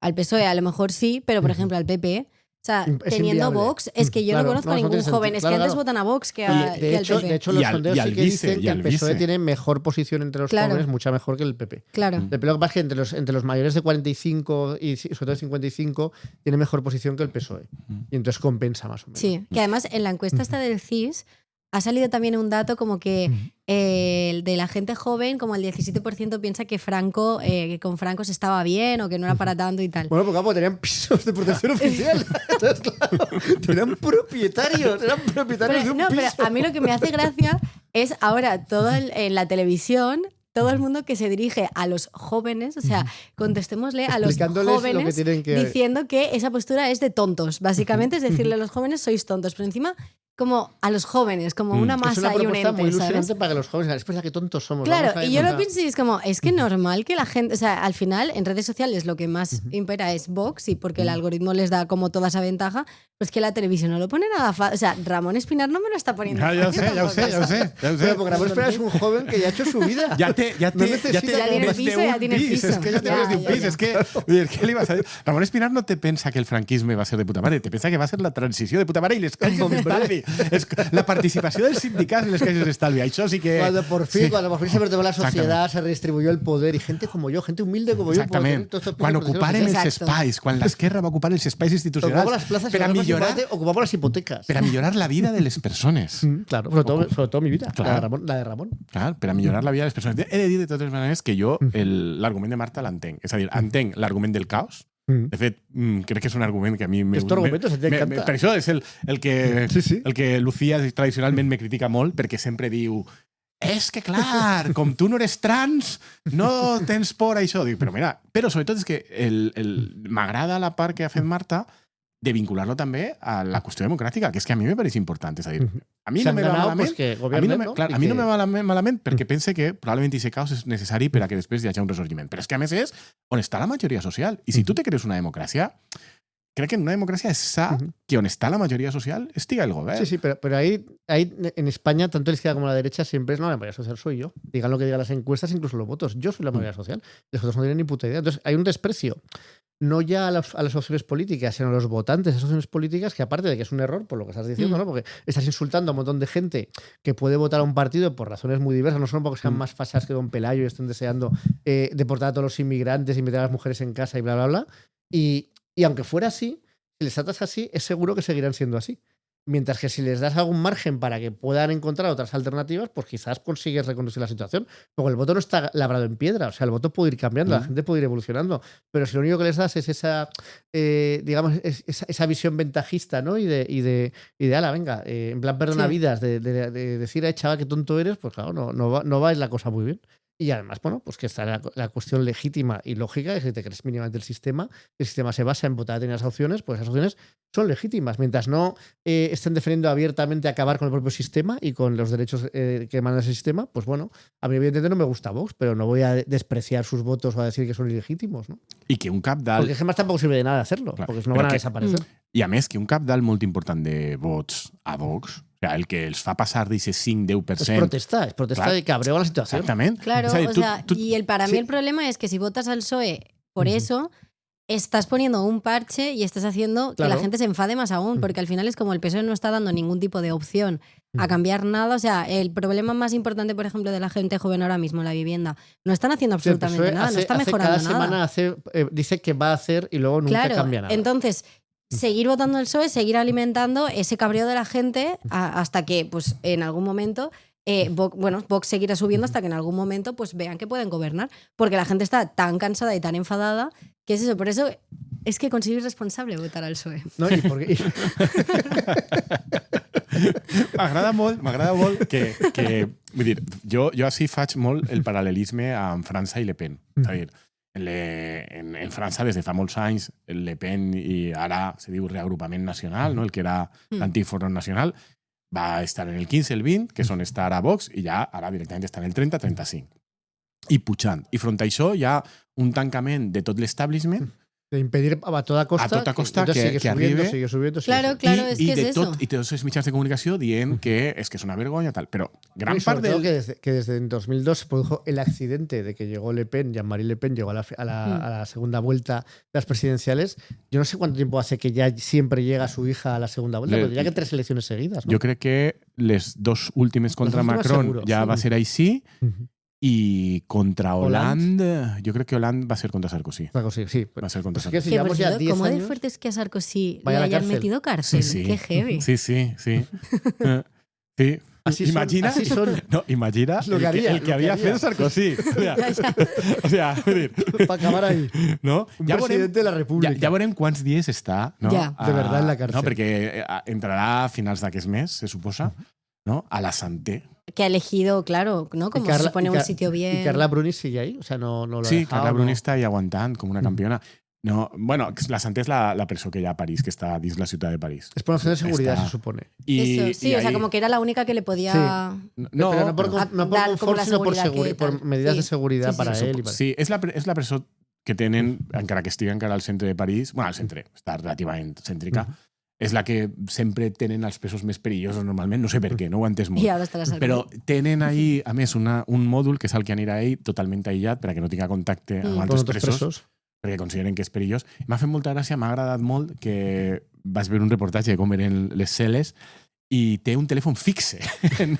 al PSOE a lo mejor sí, pero por ejemplo al PP, o sea, teniendo
inviable.
Vox, es que yo no conozco a ningún joven, es que antes votan a Vox que al PP.
De hecho, los sondeos sí que dicen que el PSOE tiene mejor posición entre los jóvenes, mucha mejor que el PP.
Claro.
El PP lo que pasa es que entre los mayores de 45 y sobre todo de 55 tiene mejor posición que el PSOE. Y entonces compensa más o menos.
Sí, que además en la encuesta esta del CIS ha salido también un dato como que de la gente joven, como el 17% piensa que con Franco se estaba bien o que no era para tanto y tal.
Bueno, porque tenían pisos de protección oficial. Entonces, claro, eran propietarios de un piso.
Pero a mí lo que me hace gracia es ahora en la televisión todo el mundo que se dirige a los jóvenes, o sea, contestémosle a los jóvenes diciendo que esa postura es de tontos, básicamente, es decirle a los jóvenes sois tontos, pero encima como a los jóvenes, como una masa y un ente,
es una propuesta muy ilusionante para que los jóvenes, es que tontos somos.
Claro, y yo lo pienso y es como, es que normal que la gente, o sea, al final en redes sociales lo que más impera es Vox y porque el algoritmo les da como toda esa ventaja, pues que la televisión no lo pone nada fácil. O sea, Ramón Espinar no me lo está poniendo
fácil. Ya lo sé.
Pero porque Ramón Espinar es un joven que ya ha hecho su vida.
Ya tiene el piso. Es que ya tienes un piso. Es que ¿qué le ibas a decir? Ramón Espinar no te piensa que el franquisme va a ser de puta madre, te piensa que va a ser la transició de puta madre i les caixes d'estalvi. La participació dels sindicats en les caixes d'estalvi. Això sí que...
Cuando por fin se vertebró la sociedad, se redistribuyó el poder y gente como yo, gente humilde como yo.
Exactament. Quan ocuparen els espais, quan l'esquerra va ocupar els espais institucionals per a millorar...
Ocupamos las hipotecas.
Per a millorar la vida de les persones.
Claro, sobre todo mi vida, claro. La de Ramon.
Clar, per a millorar la vida de les persones. He de dir de totes maneres que jo l'argument de Marta l'entenc. És a dir, entenc l'argument del caos. De fet, crec que és un argument que a mi...
És tu argument, t'encanta.
Per això és el que Lucía tradicionalment me critica molt, perquè sempre diu és que clar, com tu no eres trans, no tens por a això. Dic, però sobretot és que m'agrada la part que ha fet Marta de vincular-lo també a la qüestió democràtica, que és que a mi me pareix important. És a dir, a mi no me va malament, a mi no me va malament perquè pense que probablement aquest caos és necessari per a que després hi hagi un ressorgiment. Però és que a més és on està la majoria social. I si tu te creus una democràcia, crec que en una democràcia és sa que on està la majoria social estiga el govern.
Sí, pero ahí en España, tanto la izquierda como la derecha, siempre es no, la mayoría social soy yo. Digan lo que digan las encuestas, incluso los votos. Yo soy la mayoría social. Los otros no tienen ni puta idea. Entonces, hay un desprecio, no ya a las opciones políticas, sino a los votantes de esas opciones políticas, que aparte de que es un error, por lo que estás diciendo, ¿no? Porque estás insultando a un montón de gente que puede votar a un partido por razones muy diversas, no solo porque sean más fachas que Don Pelayo y estén deseando deportar a todos los inmigrantes y meter a las mujeres en casa y bla, bla, bla. Y aunque fuera así, si les tratas así, es seguro que seguirán siendo así. Mientras que si les das algún margen para que puedan encontrar otras alternativas, pues quizás consigues reconducir la situación. Porque el voto no está labrado en piedra. O sea, el voto puede ir cambiando, la gente puede ir evolucionando. Pero si lo único que les das es esa, digamos, esa visión ventajista, ¿no? Y de ala, venga, en plan perdona vidas, de decir, chaval, qué tonto eres, pues claro, no va la cosa muy bien. Y además, bueno, pues que está la cuestión legítima y lógica, es que te crees mínimamente el sistema se basa en votar a tener esas opciones, pues esas opciones son legítimas, mientras no estén defendiendo abiertamente acabar con el propio sistema y con los derechos que manda ese sistema, pues bueno, a mí evidentemente no me gusta Vox, pero no voy a despreciar sus votos o a decir que son ilegítimos, ¿no?
I que un capdalt...
Porque además tampoco sirve de nada hacerlo,
Clar,
porque no van a desaparecer.
I a més, que un capdalt molt important de vots a Vox, o sea, el que els fa passar d'aquest 5-10%...
Es protesta
Clar,
de cabreo a la situación.
Exactament.
Claro,
És a dir,
o sea, y para mí el problema es que si votas al PSOE por eso, estás poniendo un parche y estás haciendo que la gente se enfade más aún, porque al final es como el PSOE no está dando ningún tipo de opción a cambiar nada. O sea, el problema más importante, por ejemplo, de la gente joven ahora mismo, la vivienda, no están haciendo absolutamente nada, no está mejorando
cada
nada.
semana dice que va a hacer y luego nunca cambia nada.
Entonces, seguir votando el PSOE, seguir alimentando ese cabreo de la gente hasta que, pues, en algún momento... Vox seguirá subiendo hasta que en algún momento pues vean que pueden gobernar, porque la gente está tan cansada y tan enfadada que es eso. Por eso es que considero irresponsable votar al PSOE.
No, ¿y por qué?
M'agrada molt que vull dir, jo així faig molt el paral·lelisme amb França i Le Pen. És a dir, en França des de fa molts anys Le Pen i ara se diu reagrupament nacional, no? El que era l'antic Front Nacional, va estar en el 15, el 20, que és on està ara Vox, i ja ara directament està en el 30-35. I pujant. I front a això hi ha un tancament de tot l'establishment
de impedir a toda costa
que arribi.
Sigue subiendo.
Claro, es que es eso.
I tots els mitjans de comunicació dient que és una vergonya, tal. Però gran part del...
que desde 2002 se produjo el accidente de que llegó Le Pen, Jean-Marie Le Pen llegó a la segunda vuelta de las presidenciales. Yo no sé cuánto tiempo hace que ya siempre llega su hija a la segunda vuelta, pero diría que 3 elecciones seguidas, ¿no?
Jo crec que les 2 últimes contra Macron seguro, ja va ser així. Y contra Hollande, yo creo que Hollande va a ser contra Sarkozy.
Sí.
Va a ser contra Sarkozy.
Que
por cierto, ¿cómo de fuerte es que a Sarkozy le hayan metido cárcel?
Sí.
Qué heavy.
Sí. Sí. Imagina
lo que haría,
el que había fet Sarkozy. O sea,
para acabar ahí.
No?
Un presidente de la República.
Ja veurem quants dies està, no?
De verdad en la cárcel.
No, perquè entrarà a finals d'aquest mes, se suposa, no? A la Santé.
Que ha elegido, claro, ¿no? Como se supone un sitio bien.
¿Y Carla Bruni sigue ahí? O sea, no lo ha
Sí,
dejado,
Carla Bruni està ahí aguantant com una campiona. No, bueno, la Santé és la presó que hi ha a París, que està dins la ciutat de París.
Es por razones de seguridad, se supone.
Eso, sí, o sea, como que era la única que le podía
no por confort, sino por medidas de seguridad para él.
Sí, és la presó que tenen, encara que estigui encara al centre de París, bueno, al centre, està relativament cèntrica, és la que sempre tenen els presos més perillosos normalment, no sé per què, no ho he entès molt. Però tenen ahí, a més, un mòdul que és el que anirà ell totalment aïllat perquè no tinga contacte amb altres presos, perquè consideren que és perillós. M'ha fet molta gràcia, m'ha agradat molt que vaig veure un reportatge de com eren les cel·les y té un telèfon fixe.
¿En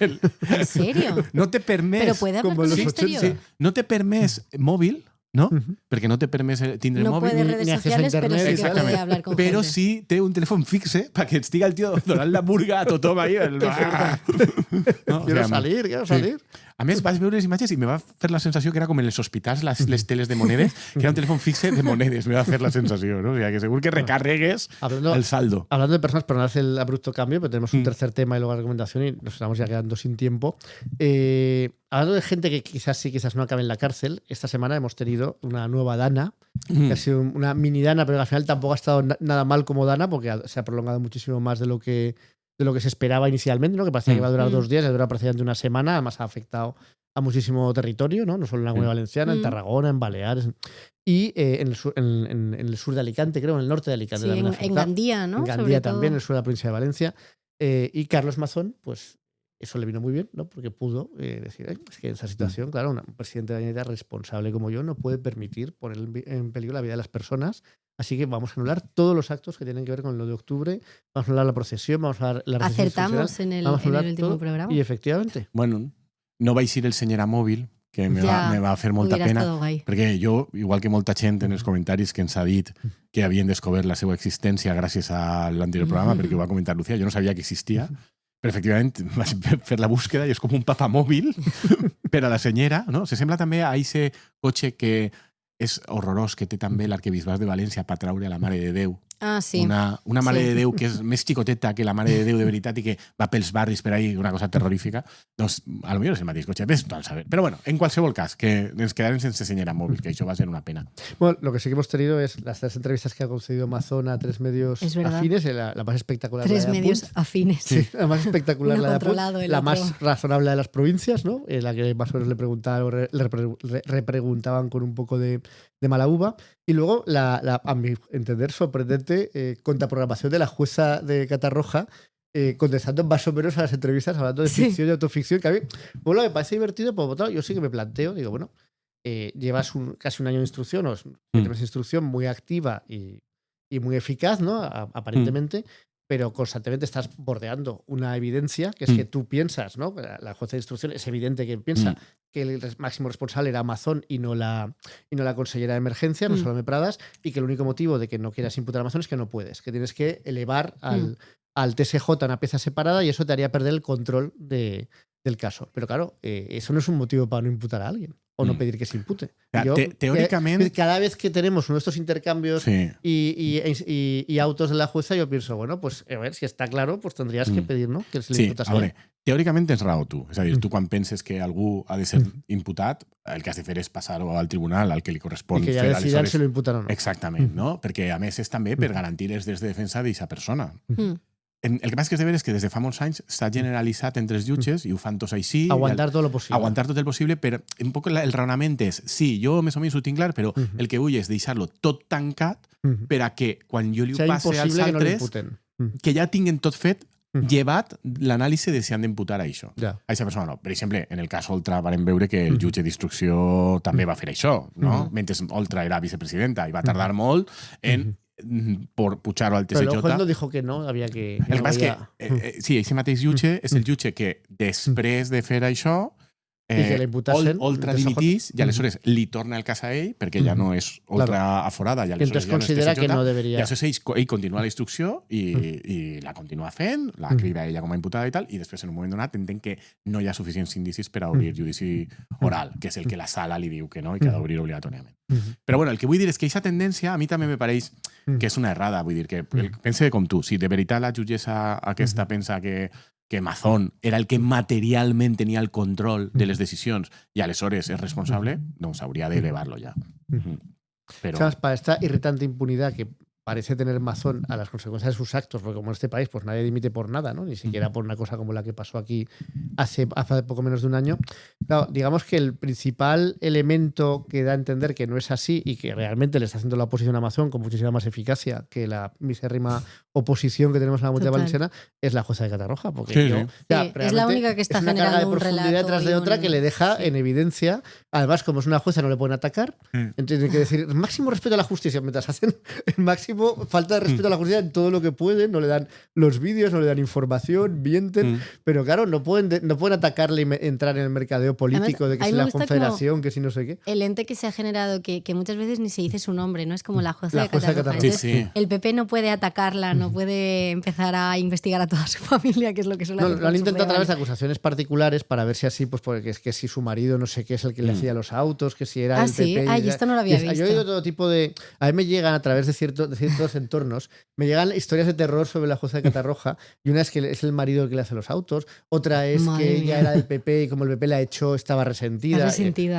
serio?
No te permès...
Pero puede hablar con el exterior.
Sí, no te permès mòbil, no? Perquè no te permès tindre
no
mòbil.
No puede redes sociales, però sí que puede hablar con
Però
gente.
sí té un telèfon fixe perquè estiga el tio donant la burga a tothom ahí.
No, quiero salir. Sí.
A més, vaig veure les imatges i me va fer la sensació que era com en els hospitals les teles de monedes, que era un telèfon fixe de monedes, me va fer la sensació, ¿no? O sea, que segur que recarregues el saldo.
Hablando de personas, pero no hace el abrupto cambio, pero tenemos un tercer tema y luego la recomendación y nos estamos ya quedando sin tiempo. Hablando de gente que quizás sí, quizás no acabe en la cárcel, esta semana hemos tenido una nueva Dana, que ha sido una mini Dana, pero al final tampoco ha estado nada mal como Dana, porque se ha prolongado muchísimo más de lo que lo que se esperaba inicialmente, ¿no? Que parecía que iba a durar 2 días, ya dura prácticamente una semana, además ha afectado a muchísimo territorio, ¿no? No solo en la Comunidad Valenciana, en Tarragona, en Baleares, y en el sur de Alicante, creo, en el norte de Alicante.
Sí, en Gandía, ¿no?
En Gandía también, en el sur de la provincia de Valencia. Y Carlos Mazón, pues eso le vino muy bien, ¿no? Porque pudo decir, es que en esa situación, claro, un presidente de la Generalitat responsable como yo no puede permitir poner en peligro la vida de las personas. Así que vamos a anular todos los actos que tienen que ver con lo de octubre. Vamos a anular la procesión, vamos a anular la recepción
Acertamos en el último programa.
Y efectivamente.
Bueno, no vais a ir el senyera mòbil, que me va a fer molta pena, perquè jo, igual que molta gent en els comentaris que ens ha dit que havien descobert la seva existència gràcies a l'anterior programa, perquè ho va comentar Lucía, jo no sabia que existia, però efectivament vaig fer la búsqueda i és com un papamòbil per a la senyera, no? Se sembla també a aquest cotxe que és horrorós, que té també l'arquebisbat de València per traure la Mare de Déu.
Ah, sí.
Una Mare de Déu que és més xicoteta que la Mare de Déu de veritat i que va pels barris per ahí, una cosa terrorífica. Doncs, a lo millor és el mateix cotxe, ves a saber. Però bueno, en qualsevol cas, que ens quedarem sense senyera mòbil, que això va ser una pena.
Bueno, lo que sí que hemos tenido es las 3 entrevistas que ha concedido Amazon a 3 medios afines, la más espectacular.
3 medios afines.
Sí, la más espectacular, la más razonable de las provincias, ¿no? La que más o menos le repreguntaban con un poco de mala uva. Y luego, a mi entender, sorprendente contraprogramación de la jueza de Catarroja, contestando más o menos a las entrevistas, hablando de ficción y autoficción, que a mí, bueno, me parece divertido, pero yo sí que me planteo, digo, bueno, llevas casi un año de instrucción, o 7 meses de instrucción muy activa y muy eficaz, ¿no? Aparentemente, pero constantemente estás bordeando una evidencia, que es que tú piensas, ¿no? La jueza de instrucción es evidente que piensa que el máximo responsable era Amazon y no la consellera de emergencia, no Salomé Pradas, y que el único motivo de que no quieras imputar a Amazon es que no puedes, que tienes que elevar al TSJ una pieza separada y eso te haría perder el control del caso. Pero claro, eso no es un motivo para no imputar a alguien o no pedir que se impute.
Teóricamente,
cada vez que tenemos uno de estos intercambios y autos de la jueza, yo pienso, bueno, pues a ver, si está claro, pues tendrías que pedir, ¿no? Que se le imputase.
A veure, teòricament tens raó tu. És a dir, tu quan penses que algú ha de ser imputat, el que has de fer és passar-ho al tribunal, al que li correspon.
I que ja decidan si lo imputan o no.
Exactament, no? Perquè a més és també per garantir els drets de defensa d'aquesta persona. El que passa és que és de veres que des de fa molts anys s'ha generalitzat entre els jutges i ho fan tots així.
Aguantar tot el possible.
Aguantar tot el possible, però un poc el raonament és, sí, jo més o menys ho tinc clar, però el que vull és deixar-lo tot tancat per a que quan jo li ho passe als altres, que ja tinguen tot fet, llevat l'anàlisi de si han d'imputar a això. A aquesta persona no. Per exemple, en el cas Oltra vam veure que el jutge d'instrucció també va fer això, no? Mentre Oltra era vicepresidenta i va tardar molt en por pujar-ho al TSJ.
Però el juez no dijo que no, havia que...
El que passa és que, sí, aquest mateix jutge és el jutge que després de fer això Oltra dimitís i aleshores li torna el cas a ell perquè ja no és Oltra aforada i aleshores ja no és TSJ, i aleshores ell continua la instrucció i la continua fent, la crida ella com a imputada i tal, i després en un moment donat entenc que no hi ha suficients indicis per a obrir judici oral, que és el que la sala li diu que no i que ha d'obrir obligatòriament. Però bueno, el que vull dir és que aquesta tendència a mi també me pareix que és una errada, vull dir que pense com tu, si de veritat la jutgessa aquesta pensa que Mazón era el que materialment tenia el control de les decisions i aleshores és responsable, doncs hauria d'elevar-lo ja. Pero...
¿Sabes? Para esta irritante impunidad que parece tener Mazón a las consecuencias de sus actos, porque como en este país pues nadie dimite por nada, ¿no? Ni siquiera por una cosa como la que pasó aquí hace poco menos de un año. Claro, digamos que el principal elemento que da a entender que no es así y que realmente le está haciendo la oposición a Mazón con muchísima más eficacia que la misérrima oposición que tenemos en la Comunidad Valenciana es la jueza de Catarroja, porque
es la única que está
es una
generando
carga de
un
profundidad
relato
detrás de otra que le deja en evidencia. Además, como es una jueza, no le pueden atacar. Entonces tienen que decir máximo respeto a la justicia, mientras hacen el máximo falta de respeto a la justicia en todo lo que pueden, no le dan los vídeos, no le dan información, mienten, pero claro, no pueden atacarle y entrar en el mercadeo político. Además, de que si la confederación, que si no sé qué.
El ente que se ha generado, que muchas veces ni se dice su nombre, ¿no? Es como la jueza de Catarroja. Entonces, el PP no puede atacarla, no puede empezar a investigar a toda su familia, que es lo que suele hacer.
Lo han intentado a través de acusaciones particulares para ver si así, pues porque es que si su marido no sé qué es el que le hacía los autos, que si era el PP.
Ay, esto no lo había visto.
Yo he oído todo tipo de... A mí me llegan a través de ciertos entornos, me llegan historias de terror sobre la jueza de Catarroja, y una es que es el marido el que le hace los autos, otra es que ella era del PP y como el PP la echó estaba resentida.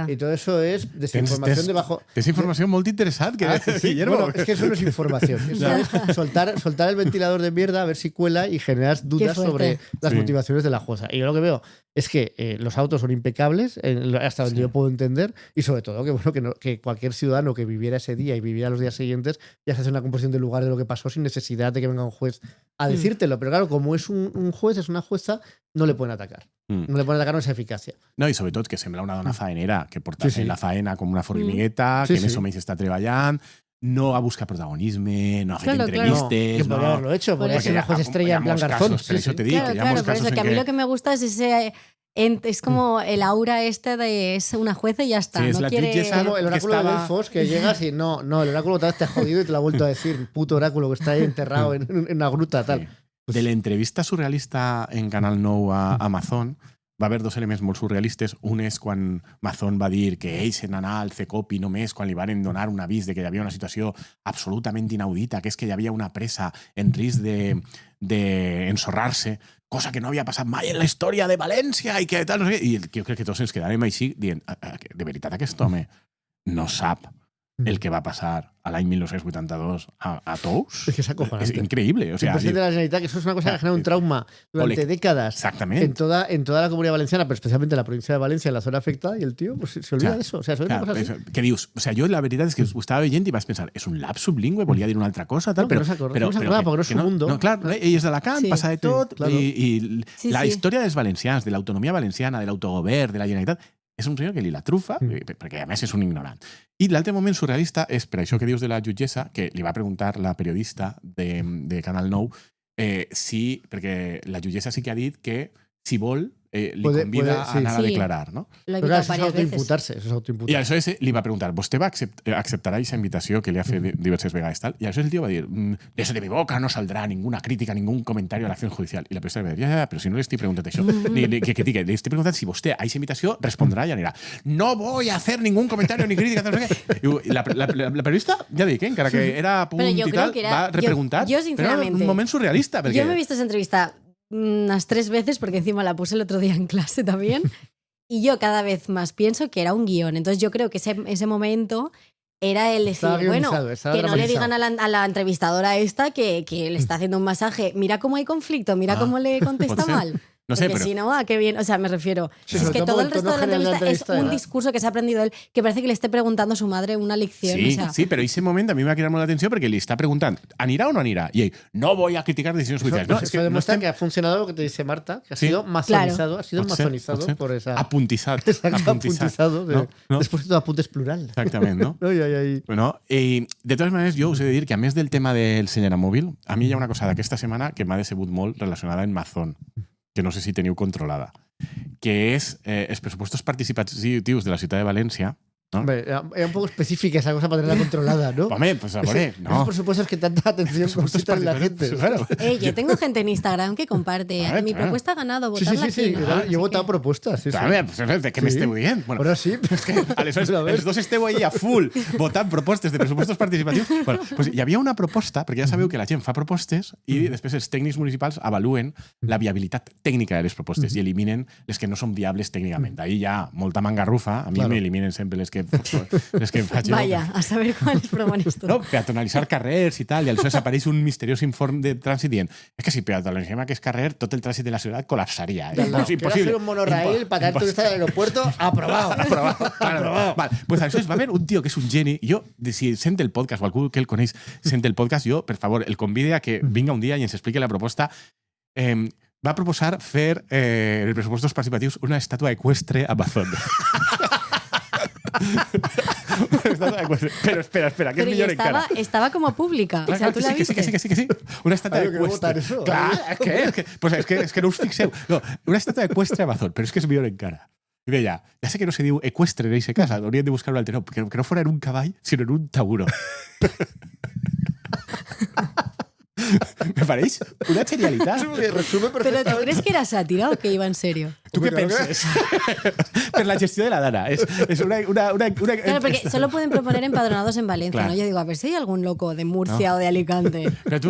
Y todo eso es desinformación debajo...
Desinformación muy interesante,
Guillermo. Bueno, es que eso no es información. Eso es soltar el ventilador de mierda a ver si cuela y generas dudas sobre las motivaciones de la jueza. Y yo lo que veo es que los autos son impecables, hasta donde yo puedo entender, y sobre todo que, bueno, que cualquier ciudadano que viviera ese día y viviera los días siguientes ya se hace una composición del lugar de lo que pasó sin necesidad de que venga un juez a decírtelo. Pero claro, como es un juez, es una jueza, no le pueden atacar. No le pueden atacar esa eficacia.
No, i sobretot que sembla una dona faenera, que porta la faena com una formigueta, que més o menys està treballant, no ha buscat protagonisme, no ha fet entrevistes.
No, que podría haberlo hecho, podría ser una juez estrella en plan Garzón.
Por eso te digo,
claro,
que ya
por eso, que a mí lo que me gusta es ese... Es como el aura de es una jueza y ya está.
Sí, es
no
la
quiere...
Es como el oráculo de Delfos, que llegas y no, el oráculo tal vez te ha jodido y te lo ha vuelto a decir. Puto oráculo que está ahí enterrado en una gruta, tal.
De l'entrevista surrealista en Canal 9 a Amazon va haver dos elements molt surrealistes. Un és quan Mazón va dir que ells se n'anà al CECOPI només quan li van donar un avís de que hi havia una situació absolutament inaudita, que és que hi havia una presa en risc d'ensorrar-se, cosa que no havia passat mai en la història de València i que tal, no sé què. I jo crec que tots ens quedàrem així dient, de veritat aquest home no sap el que va passar a l'any 1982 a Tous.
Es que es acojonante.
Es increíble. O sea,
el presidente de la Generalitat, que eso es una cosa que genera un trauma durante décadas.
Exactamente.
En toda la Comunidad Valenciana, pero especialmente en la provincia de Valencia, en la zona afectada, y el tío pues, se olvida de eso. O sea, eso es una cosa así.
¿Qué dius? O sea, yo la veritat és que ho estava veient i vas pensar, és un lapsus bilingüe, volia dir una altra cosa, tal,
no, però no s'acorda, perquè no és un mundo.
No, clar, ell és d'Alacant, passa de tot,
claro.
i la història dels valencians, de l'autonomia valenciana, de l'autogovern, de la Generalitat, és un senyor que li la trufa, perquè a més és un ignorant. I l'altre moment surrealista és, per això que dius de la jutgessa, que li va preguntar la periodista de Canal 9 si, perquè la jutgessa sí que ha dit que si vol li convida a anar a declarar, no?
Però clar, això és autoimputar-se.
I aleshores li va preguntar, ¿vostè va acceptarà aquesta invitació que li ha fet diverses vegades tal? I aleshores el tio va dir, de mi boca no saldrà ninguna crítica, ningún comentario a l'acció judicial. I la periodista va dir, ja, però si no li estic preguntant això, que critique, li estic preguntant si vostè a aquesta invitació respondrà i anirà, no voy a hacer ningún comentario ni crítica. I la periodista, ja dic, encara que era a punt i tal, va repreguntar, però era un moment surrealista.
Yo me he visto esa entrevista unas 3 veces, porque encima la puse el otro día en clase también, y yo cada vez más pienso que era un guión. Entonces yo creo que ese momento era el decir, bueno, que no le digan a la entrevistadora esta que le está haciendo un masaje, mira cómo hay conflicto, mira cómo le contesta mal.
No sé,
porque
pero...
si no, qué bien. O sea, me refiero.
Sí,
es que todo el resto de la entrevista es un
¿verdad?
discurso que se ha aprendido él, que parece que le esté preguntando a su madre una lección.
Sí,
o sea.
sí, pero ese momento a mí me va a quedar molt l'atenció perquè li està preguntant, ¿anirà o no anirà? Y ell, no voy a criticar decisiones judiciales. No, es que
demuestra que ha funcionado lo que te dice Marta, que ha sido masonizado, ha sido masonizado por esa...
Apuntizat.
Apuntizado.
No?
Después de todo apunte es plural.
Exactament, no? Bueno, de totes maneres, jo us he de dir que a més del tema del senyera mòbil, a mi hi ha una cosa d'aquesta setmana que m'ha decebut molt relacionada amb Mazón, que no sé si teniu controlada, que és els pressupostos participatius de la ciutat de València. ¿No?
Hombre, era un poco específica esa cosa para tenerla controlada, ¿no?
Hombre, pues a ver, no.
Esos presupuestos que tanta atención consultan la gente.
Claro.
Yo tengo gente en Instagram que comparte.
Ver,
mi propuesta ha ganado, votarla
sí.
aquí.
Yo he votado propuestas. Sí,
Pues, ¿de qué me esteu dient?
Bueno, però sí.
És que aleshores els dos esteu ahí a full votant propostes de pressupostos participatius. Bueno, pues hi havia una proposta, perquè ja sabeu que la gent fa propostes i després els tècnics municipals avaluen la viabilitat tècnica de les propostes i eliminen les que no són viables tècnicament. Ahí hi ha molta mangarrufa. A mi m'eliminen sempre les que faig jo.
Vaya, a saber cuáles propones tú.
No, peatonalitzar carrers i tal, i aleshores apareix un misteriós informe de trànsit dient que si peatonalitzem aquest carrer, tot el trànsit de la ciutat col·lapsaria.
No, quiero hacer un monorail para tanto que está en el aeropuerto. Aprobado.
Vale. Pues aleshores va haver un tio que és un geni. Jo, si sent el podcast o algú que el coneix sent el podcast, jo, per favor, el convide a que vinga un dia i ens expliqui la proposta. Va proposar fer en els pressupostos participatius una estàtua eqüestre a Mazón. Pero espera, que es millor encara.
Estaba como pública.
Claro,
o sea, ¿tú la viste?
Que sí. Una estatua eqüestre. Clar, és que no us fixeu. No, una estatua eqüestre a Mazón, però és que és millor encara. I deia, ja sé que no se diu eqüestre en aquesta casa, hauríem de buscar un altre nom, que no fora en un cavall, sinó en un tauró. Me pareix una genialitat.
Pero
¿tú crees que era sátira o que iba en serio?
¿Tú qué penses? Per la gestió de la dana. Es una...
Claro, porque solo pueden proponer empadronados en Valencia, claro. ¿No? Yo digo, a ver si hay algún loco de Murcia o de Alicante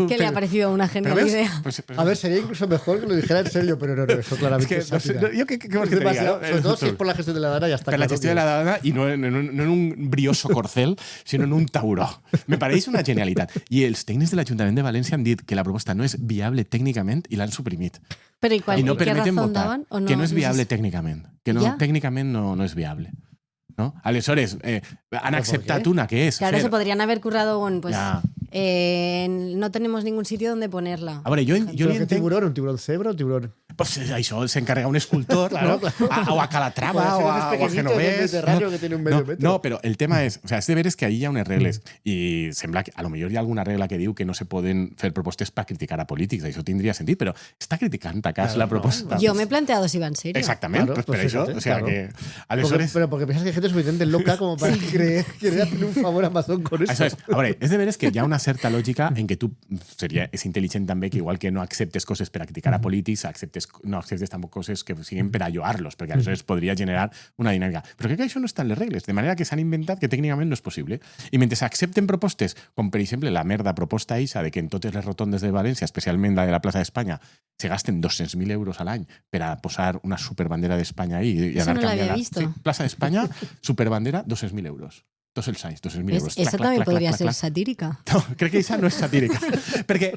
que le ha parecido una genial idea.
A ver, sería incluso mejor que lo dijera en serio, pero no, eso claramente es sátira.
Yo qué vols que te diga, ¿no?
Sobre todo si es por la gestión de la dana, ya está.
Per la gestió de la dana i no en un brioso corcel, sinó en un tauró. Me pareix una genialitat. I els tècnics de l'Ajuntament de València han han dit que la proposta no és viable tècnicament i l'han suprimit.
Però
I no
¿qué
permeten
razón
votar.
daban? ¿O no?
Que no és
No sé
viable
si-
tècnicament. Que no,
Ja.
tècnicament no és viable. No? Aleshores, han acceptat
qué?
una que és
Claro,
fer...
se podrían haver currado, bueno, pues
Ja.
no tenemos ningún sitio donde ponerla.
A veure, jo li
¿Pero qué
entenc...
tiburón? ¿Un tiburón cebra o un tiburón?
Pues això s'encarrega un escultor,
Claro,
no?
claro.
O a Calatrava o a
pequeñito del
Genovés.
Mediterráneo que tiene un medio metro.
No, però el tema és... O sea, és de veres que ahí hi ha unes regles i sembla que a lo millor hi ha alguna regla que diu que no se poden fer propostes per criticar a polítics. Això tindria sentit, però està criticant a cas
Claro,
la
no.
proposta.
Yo me he planteado si va en serio.
Exactament,
Claro,
pues per
pues
això.
fíjate,
O sea,
claro.
que...
Porque,
Aleshores...
pero porque piensas que hay gente suficiente loca como para querer hacer un favor a Amazon con eso.
Això és, a veure, és de veres que hi ha una certa lògica en què tu és intel·ligent també que igual que no acceptes coses per a criticar a polítics, no acceptes tampoc coses que siguin per a lloar-los, perquè aleshores podria generar una dinàmica. Però crec que això no està en les regles, de manera que s'han inventat que tècnicament no és possible. I mentre s'accepten propostes, com per exemple la merda proposta eixa de que en totes les rotondes de València, especialment la de la plaça d'Espanya, se gasten 200.000 euros a l'any per a posar una superbandera d'Espanya ahí i
Eso
anar
no lo había
canviant-la.
visto.
Sí, plaça d'Espanya, superbandera, 200.000 euros. Tots els anys, 200.000 euros.
Esa
Clac,
también
clac, clac,
podría
clac,
ser
clac.
satírica.
No, crec que això no és satírica. Perquè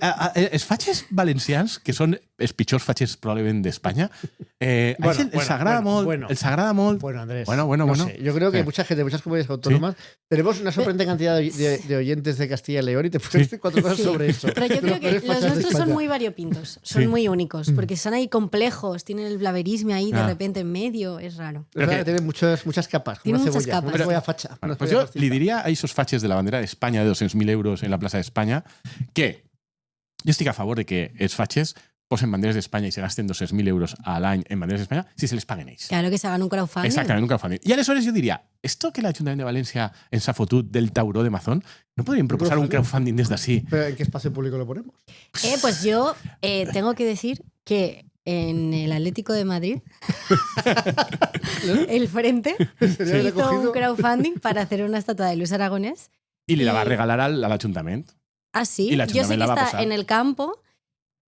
els fatxes valencians, que són els pitjors fatxes probablement d'Espanya, els agrada molt. Els agrada molt.
Bueno, Andrés.
Bueno.
No sé, yo creo que
Sí.
mucha gente, muchas comunidades autónomas, tenemos una sorprendente cantidad de oyentes de Castilla y León y te puedes decir 4 cosas
Sí.
sobre eso.
Pero yo creo que
peores
los
fachas de
nuestros son
España.
muy variopintos, son
Sí.
muy únicos, porque son ahí complejos, tienen el blaverismo ahí de
Ah.
repente en medio, es raro.
Es verdad
que-
que tiene muchas capas.
Tiene
Una
muchas
cebolla,
capas.
una cebolla facha.
Bueno,
una
pues
cebolla
jo li diria a esos fatxes de la bandera d'Espanya de 200.000 euros en la plaça d'Espanya que jo estic a favor de que els fatxes posen banderes d'Espanya i se gasten 200.000 euros a l'any en banderes d'Espanya si se les paguen ells.
Claro que se hagan un crowdfunding.
Exactament, un crowdfunding. I aleshores jo diria, esto que l'Ajuntament de València ens ha fotut del tauró de Mazón, no podríem proposar un crowdfunding des d'ací?
¿Pero en qué espacio público lo ponemos?
Pues yo tengo que decir que en el Atlético de Madrid, el Frente
Sería el
hizo
acogido.
un crowdfunding para hacer una estatua de Luis Aragonés.
I li la va regalar a l'Ajuntament.
Así,
Y la
yo sé
Ajuntament
que
la va
está
posar.
en el campo,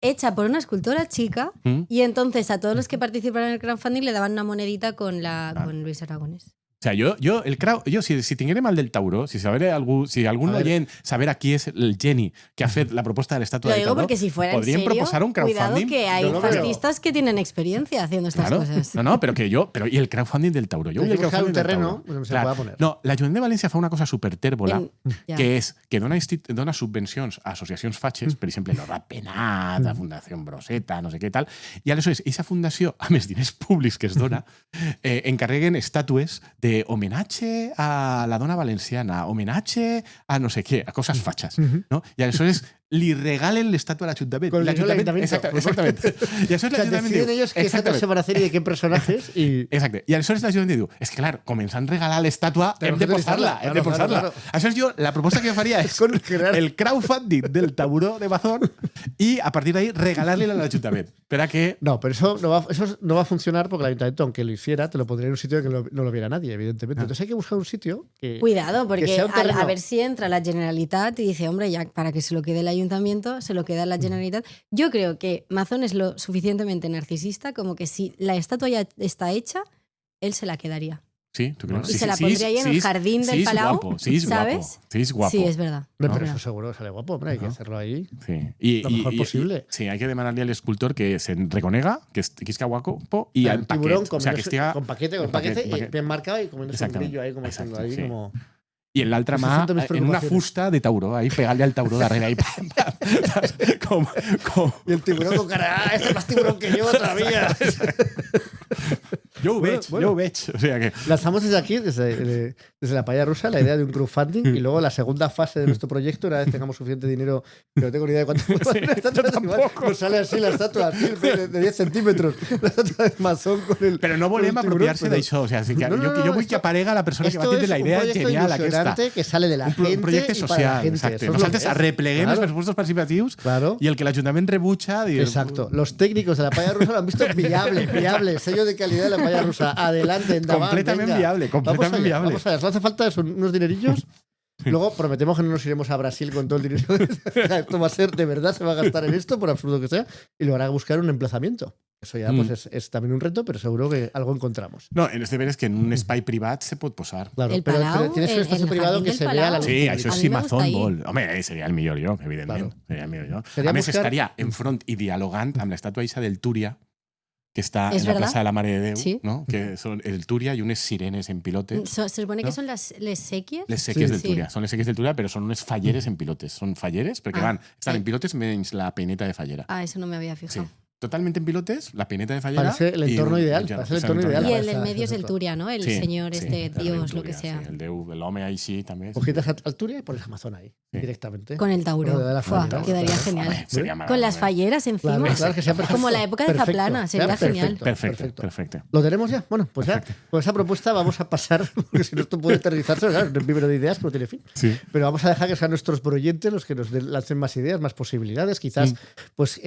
hecha por una escultora chica,
Mm?
y entonces a todos los que participaron en el crowdfunding le daban una monedita con
Claro.
con Luis Aragonés.
O sea, si tinguérem el del Tauró, si algun
A ver.
oient saber qui és el geni que ha fet la proposta de l'estàtua
Lo
del
digo
Tauró,
porque si fuera en
podríem
serio,
proposar un
cuidado
crowdfunding.
que hay
Yo no veo.
fascistas que tienen experiencia haciendo estas
Claro.
cosas.
No, però que jo... Però, I el crowdfunding del Tauró? Jo
Hay
vull el
que buscar un
crowdfunding del
terreno
Tauró.
donde se
Clar.
pueda poner.
No, l'Ajuntament de València fa una cosa supertèrbola,
Ya.
que és que dona subvencions a associacions fatxes, per exemple, l'Orra Penat, la Fundació Broseta, no sé què tal, i aleshores aquesta fundació, amb els diners públics que es dona, encarreguen estàtues d'homenatge a la dona valenciana, homenatge a no sé què, a coses fatxes, no? I aleshores li regalen l'estàtua a l'Ajuntament.
Con el dinero del Ayuntamiento.
Exactament. I aleshores
O sea,
l'Ajuntament
deciden
diu...
ellos qué estatuas se van a hacer y de qué personajes y...
Exacte. I aleshores l'Ajuntament diu, és que clar, com ens han regalat l'estàtua, hem de posar-la, hem de
Claro,
posar-la.
claro.
Aleshores jo, la proposta que jo faria és
Con crear-
el crowdfunding del tauró de Mazón i a partir d'ahí regalar-li a l'Ajuntament. Per a que...
No, pero eso no va a funcionar porque el ayuntamiento, aunque lo hiciera, te lo pondría en un sitio que no lo viera nadie, evidentemente. Entonces hay que buscar un sitio que...
Cuidado, porque
sea un terreno.
a ver si entra la Generalitat y dice, hombre, ya para que se lo quede el ayuntamiento, se lo queda la Generalitat. Yo creo que Mazón es lo suficientemente narcisista como que si la estatua ya está hecha, él se la quedaría.
Sí, tu creus?
Y se la pondría ahí en el jardín del Palau,
¿sabes? Sí, es guapo.
Sí, es verdad.
No,
es
pero
verdad.
eso seguro que sale guapo, hombre, hay que hacerlo ahí.
Sí.
Lo mejor posible.
Sí, hay que demanarle al escultor que se reconega, que esquisca guapo y
Un
al
tiburón
paquet. O sea, que estiga...
con paquete y bien marcado y comiéndose un grillo ahí, como
Exacto,
haciendo ahí,
sí.
como...
I en l'altra
Esas
mà,
son de mis
en una
preocupaciones.
fusta de tauró, ahí pegar-li al tauró darrere. Ahí, pam, pam, com...
Y el tiburón con cara, ¡ah, este es más tiburón que yo todavía!
Jo ho veig,
Bueno.
jo ho veig. O sea que...
Lanzamos desde aquí, desde la paella rusa, la idea de un crowdfunding y luego la segunda fase de nuestro proyecto, una vez tengamos suficiente dinero, que no tengo ni idea de cuánto vale la estatua,
yo tampoco.
nos sale así la estatua de 10 centímetros, la estatua de Mazón con el...
Però no volem
con el tiburón,
apropiar-se
pero-
d'això. O sea, sí que
No, no, no,
jo vull
esto-
que aparega la persona que va
Esto
tindre
es
la
un
idea
proyecto
genial aquesta.
ilusionante que sale de la gente
Un projecte
y para la
social,
gente.
exacte.
Eso es lo
Nosaltres
que es.
arrepleguem
Claro.
els pressupostos participatius
Claro.
i el que l'Ajuntament rebutja... Dir,
Exacto. Los técnicos de la paella rusa lo han visto viable, sello de calidad de la paella rusa. Adelante, endavant,
Completament
venga.
viable, completament
Vamos allá,
viable.
Vamos a ver, solo hace falta son unos dinerillos. Luego prometemos que no nos iremos a Brasil con todo el dinero. Esto va a ser, de verdad, se va a gastar en esto, por absurdo que sea, y lo hará buscar un emplazamiento. Eso ya pues es también un reto, pero seguro que algo encontramos.
No, en este ver es que en un espai privat se pot posar.
Claro,
El
pero
Palau,
tienes un espacio
el
privado
jardín
que
del
se vea
Palau.
la luz.
Sí,
pública.
això
A
és
mi me gusta
Amazon
ahí.
molt. Home, seria el millor lloc, evidentment.
Claro.
Seria el millor lloc.
Seria
A més,
buscar-
estaria enfront i dialogant amb l'estàtua eixa del Túria, que està
És
en la
verdad?
plaça de la Mare de Déu,
Sí.
no? Que són el Túria i unes sirenes en pilotes.
Se supone que
¿no?
son les sequies.
Les seques
Sí.
del
Sí.
Túria. Són les seques del Túria, però són unes falleres en pilotes. Són falleres perquè estan en pilotes menys la peineta de fallera.
Ah, eso no me había
Sí.
fijado.
Totalmente en pilotes, la peineta de fallera.
Parece el entorno ideal, parece el entorno ideal.
Y
para
el del
esa-
medio es el
esa-
Turia, ¿no? El
Sí,
señor,
sí,
este
el
Dios, lo
Túria,
que sea.
Sí, el déu, l'home així també.
Cogitas al Turia y pones Amazon ahí,
Sí.
directamente.
Con el Tauro.
Bueno, de la
Fua,
fallera,
quedaría
claro.
genial.
Home, seria
Con las
meravellós.
falleras encima.
Claro, que sea perfecto.
Como la época de
Perfecto.
Zaplana, sería
Perfecto.
genial.
Perfecte, perfecte.
¿Lo tenemos ya? Bueno, pues ya, con esa propuesta vamos a pasar, porque si no esto puede eternizarse, claro, no es vivero de ideas, no tiene fin.
Sí.
Pero vamos a dejar que sean nuestros proyentes los que nos lancen más ideas, más posibilidades. Quizás, pues,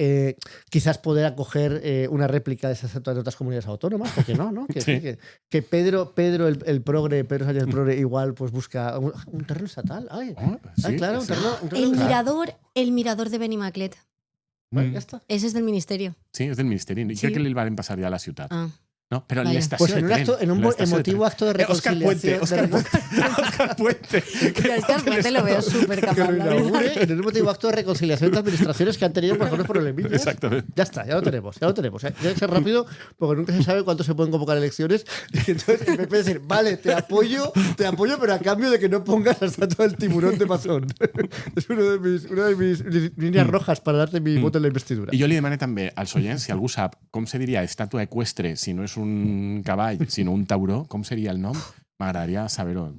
quizás poder acoger una réplica de esas estatuas de otras comunidades autónomas, porque no, Que,
Sí.
que Pedro el progre, Pedro Sánchez el progre, igual pues busca un terreno estatal. Ay,
Sí,
claro, un
sí.
terreno
El mirador de Benimaclet.
Bueno, ya está.
Ese es del ministerio.
Sí, és del Ministeri.
Sí.
Crec que li van passar ja a la ciutat.
Ah.
No? Però en
Vaya.
l'estació
Pues en un,
de tren.
acto, en un
la estació de
emotivo
tren.
acto de
Oscar Puente,
reconciliación.
Oscar Puente.
Yo a Oscar Puente lo veo súper
Que
capaz.
lo
la verdad.
inaugure en un emotivo acto de reconciliación de administraciones que han tenido por problemillas.
Exactamente.
Ya está, ya lo tenemos. Tiene que ser rápido porque nunca se sabe cuánto se pueden convocar elecciones. Y entonces el PP decir, vale, te apoyo, pero a cambio de que no pongas la estatua del tiburón de Mazón. Es una de mis líneas rojas para darte mi voto en la investidura.
I jo li demano també als oients, si algú sap com se diria estàtua eqüestre si no és un cavall, sinó un tauró, com seria el nom? M'agradaria saber-ho.